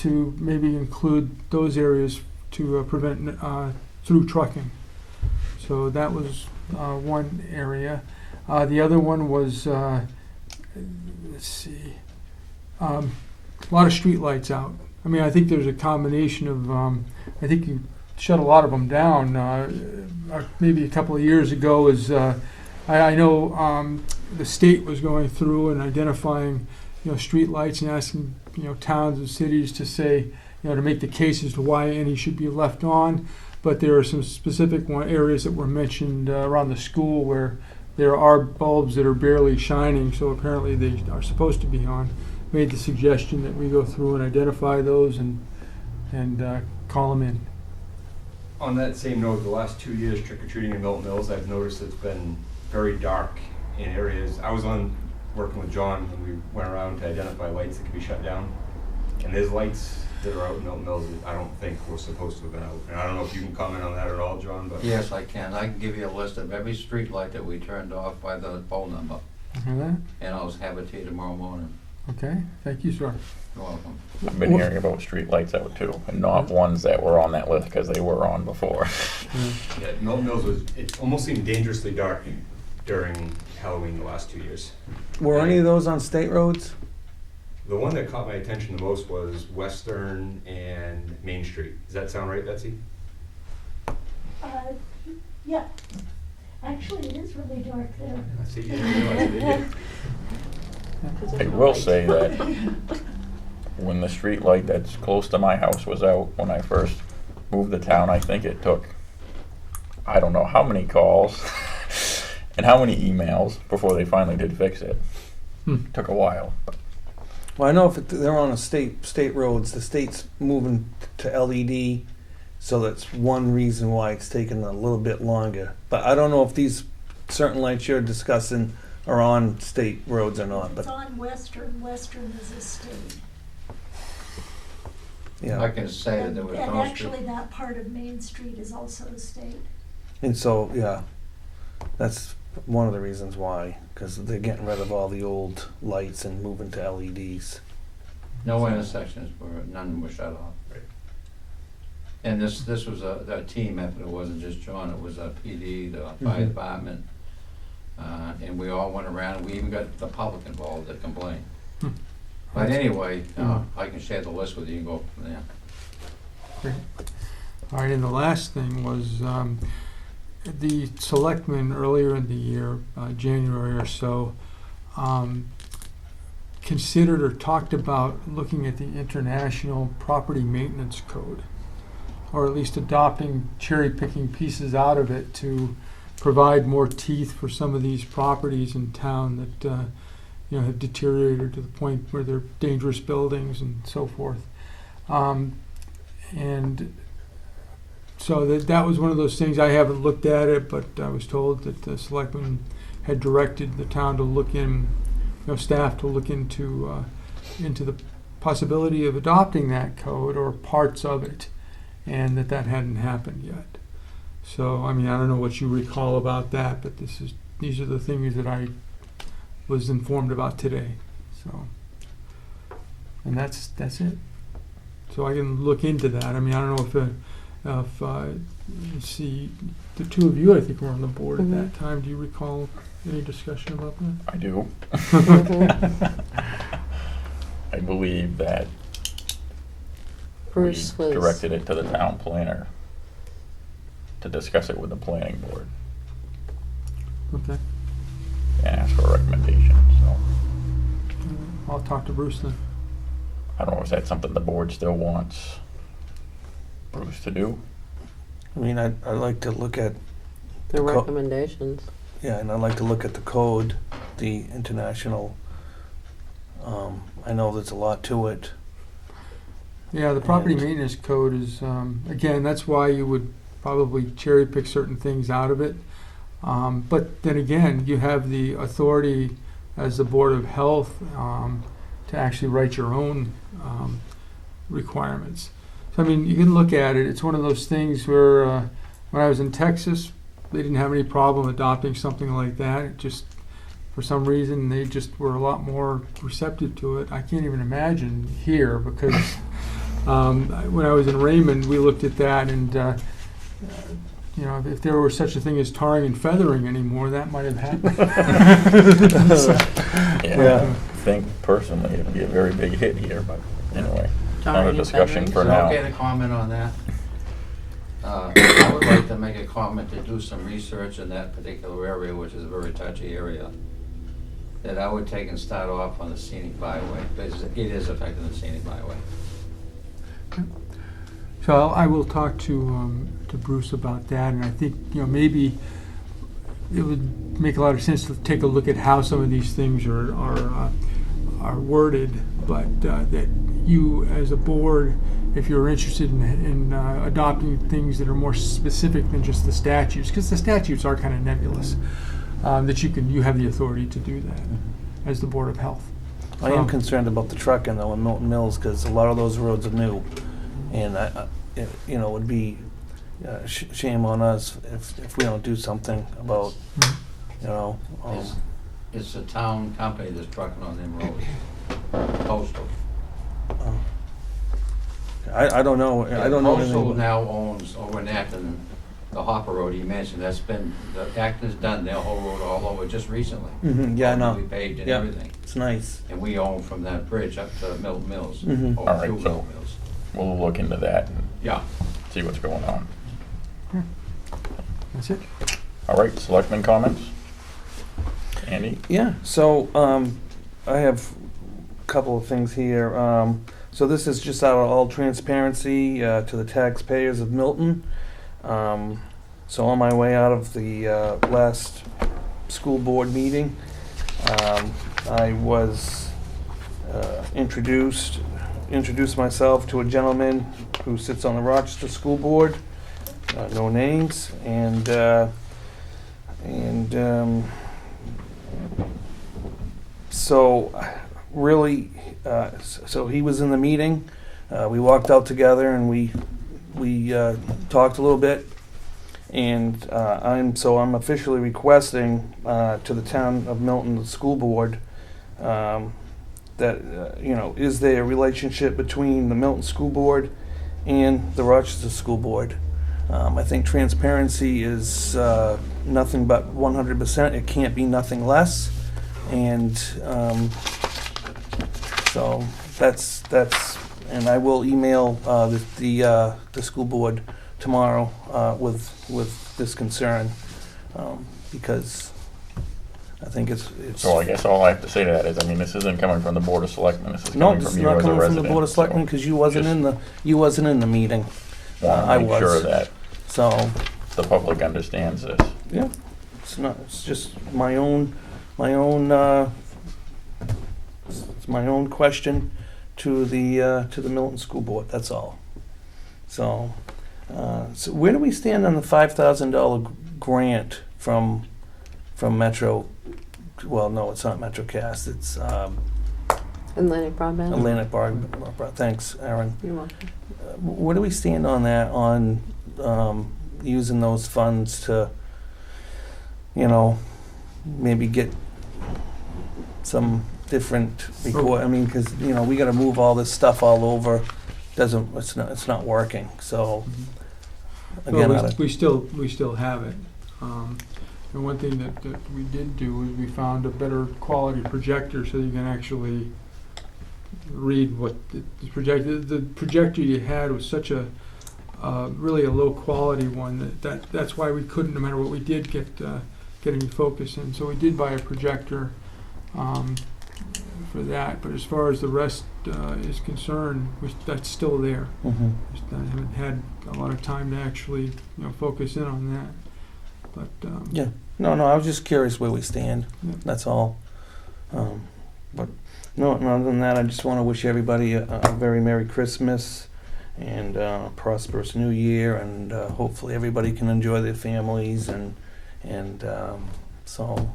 To maybe include those areas to prevent through trucking. So that was one area. The other one was, let's see, a lot of street lights out. I mean, I think there's a combination of, I think you shut a lot of them down. Maybe a couple of years ago, I know the state was going through and identifying, street lights and asking, towns and cities to say, to make the case as to why any should be left on. But there are some specific areas that were mentioned around the school where there are bulbs that are barely shining, so apparently they are supposed to be on. Made the suggestion that we go through and identify those and call them in. On that same note, the last 2 years trick-or-treating in Milton Mills, I've noticed it's been very dark in areas. I was working with John and we went around to identify lights that could be shut down. And there's lights that are out in Milton Mills that I don't think were supposed to have been out. And I don't know if you can comment on that at all, John, but. Yes, I can. I can give you a list of every street light that we turned off by the phone number, Hear that? and I'll have it to you tomorrow morning. Okay, thank you, sir. You're welcome. I've been hearing about street lights out too, and not ones that were on that list because they were on before. Yeah, Milton Mills it almost seemed dangerously dark during Halloween the last 2 years. Were any of those on state roads? The one that caught my attention the most was Western and Main Street. Does that sound right, Betsy? Yeah, actually, it is really dark there. I see you didn't realize it, did you? I will say that when the street light that's close to my house was out when I first moved to town, I think it took, I don't know how many calls and how many emails before they finally did fix it. Took a while. Well, I know if they're on a state roads, the state's moving to LED, so that's one reason why it's taking a little bit longer. But I don't know if these certain lights you're discussing are on state roads or not. It's But on Western. Western is a state. I yeah, can say that there was And no actually, that part of Main Street is also a state. and so yeah, that's one of the reasons why, because they're getting rid of all the old lights and moving to LEDs. No intersections none were shut off. Right. And this was a team effort, it wasn't just John, it was a PD, the fire department. And we all went around, we even got the public involved that complained. But anyway, I can share the list with you and go from there. Great. All right, and the last thing was the selectmen earlier in the year, January or so, considered or talked about looking at the International Property Maintenance Code, or at least adopting, cherry-picking pieces out of it to provide more teeth for some of these properties in town that have deteriorated to the point where they're dangerous buildings and so forth. And so that was one of those things. I haven't looked at it, but I was told that the selectmen had directed the town to look in, staff to look into the possibility of adopting that code or parts of it, and that hadn't happened yet. So, I mean, I don't know what you recall about that, but these are the things that I was informed about today. So, and that's it. So I can look into that. I mean, I don't know if you see, the two of you, I think, were on the board at that time. Do you recall any discussion about that? I do. I believe that Bruce we was. directed it to the town planner to discuss it with the planning board Okay. and ask for a recommendation. So I'll talk to Bruce then. I don't know if that's something the board still wants Bruce to do. I mean, I'd like to look at The co- recommendations. yeah, and I'd like to look at the code, the international. I know there's a lot to it. Yeah, the property And- maintenance code is, again, that's why you would probably cherry pick certain things out of it. But then again, you have the authority as the Board of Health to actually write your own requirements. So, I mean, you can look at it. It's one of those things where when I was in Texas, they didn't have any problem adopting something like that. It just, for some reason, they just were a lot more receptive to it. I can't even imagine here because when I was in Raymond, we looked at that and you know, if there were such a thing as tarring and feathering anymore, that might have happened. Yeah, I think personally it'd be a very big hit here, but anyway, not a Tarring and discussion feathering. for Is it now. okay to comment on that? I would like to make a comment to do some research in that particular area, which is a very touchy area, that I would take and start off on the scenic byway, because it is affecting the scenic byway. So I will talk to Bruce about that, and I think, you know, maybe it would make a lot of sense to take a look at how some of these things are worded, but that you, as a board, if you're interested in adopting things that are more specific than just the statutes, because the statutes are kind of nebulous, that you have the authority to do that as the Board of Health. I am concerned about the trucking though in Milton Mills because a lot of those roads are new, and you know, it would be shame on us if we don't do something about, you know. It's a town company that's trucking on them roads, Postal. I don't know. I don't know anything Postal about- now owns over in Acton, the Hopper Road you mentioned, that's been, the Acton's done their whole road all over just recently. Yeah, I know. We paved and Yeah. everything, It's nice. and we own from that bridge up to Milton Mills, Mhm. or All right, through so- Milton Mills. We'll look into that and Yeah. see what's going on. That's it. All right, selectmen comments? Andy? Yeah, so I have a couple of things here. So this is just out of all transparency to the taxpayers of Milton. So on my way out of the last school board meeting, I was introduced myself to a gentleman who sits on the Rochester School Board, no names, and so really, so he was in the meeting. We walked out together and we talked a little bit. And I'm officially requesting to the town of Milton, the school board, that you know, is there a relationship between the Milton School Board and the Rochester School Board? I think transparency is nothing but 100%. It can't be nothing less. And so that's and I will email the school board tomorrow with this concern, because I think it's. So I guess all I have to say to that is, I mean, this isn't coming from the Board of Selectmen, this is No, coming this from is you not as a coming from resident. the Board of Selectmen, because you wasn't in the meeting. Want I to make was. sure that So, the public understands this. yeah, it's just my own it's my own question to the Milton School Board, that's all. So, so where do we stand on the $5,000 grant from Metro? Well, no, it's not MetroCast, it's Atlantic Broadband? Atlantic Broadband. Thanks, Aaron. You're welcome. Where do we stand on that, on using those funds to, you know, maybe get some different record? I mean, because, you know, we got to move all this stuff all over. It's not working. So again, Well, we still have it. And one thing that we did do is we found a better quality projector so you can actually read what the projector. The projector you had was such a really a low quality one that's why we couldn't, no matter what we did, get any focus in. So we did buy a projector for that. But as far as the rest is concerned, that's still there. Mhm. Just I haven't had a lot of time to actually focus in on that. But Yeah. No, I was just curious where we stand. Yeah. That's all. But no, other than that, I just want to wish everybody a very Merry Christmas and a prosperous New Year, and hopefully everybody can enjoy their families and And so,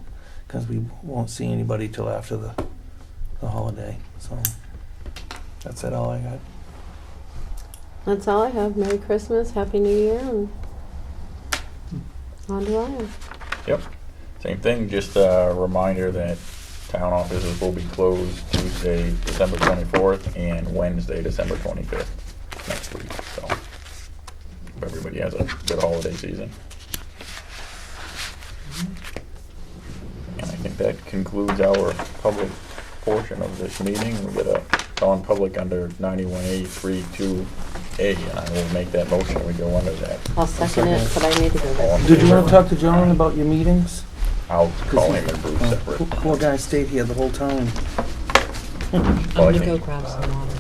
because we won't see anybody till after the holiday. So that's it, all I got. That's all I have. Merry Christmas, Happy New Year, and on to Ryan. Yep, same thing, just a reminder that town offices will be closed Tuesday, December 24th, and Wednesday, December 25th next week, so hope everybody has a good holiday season. And I think that concludes our public portion of this meeting. We get a non-public under 91A 32A, and I will make that motion, and we go under that. I'll second it, but I need to go back. Did you want to talk to John about your meetings? I'll call him and Bruce separate. Poor guy stayed here the whole time. Well, I I'm gonna think- go grab some water.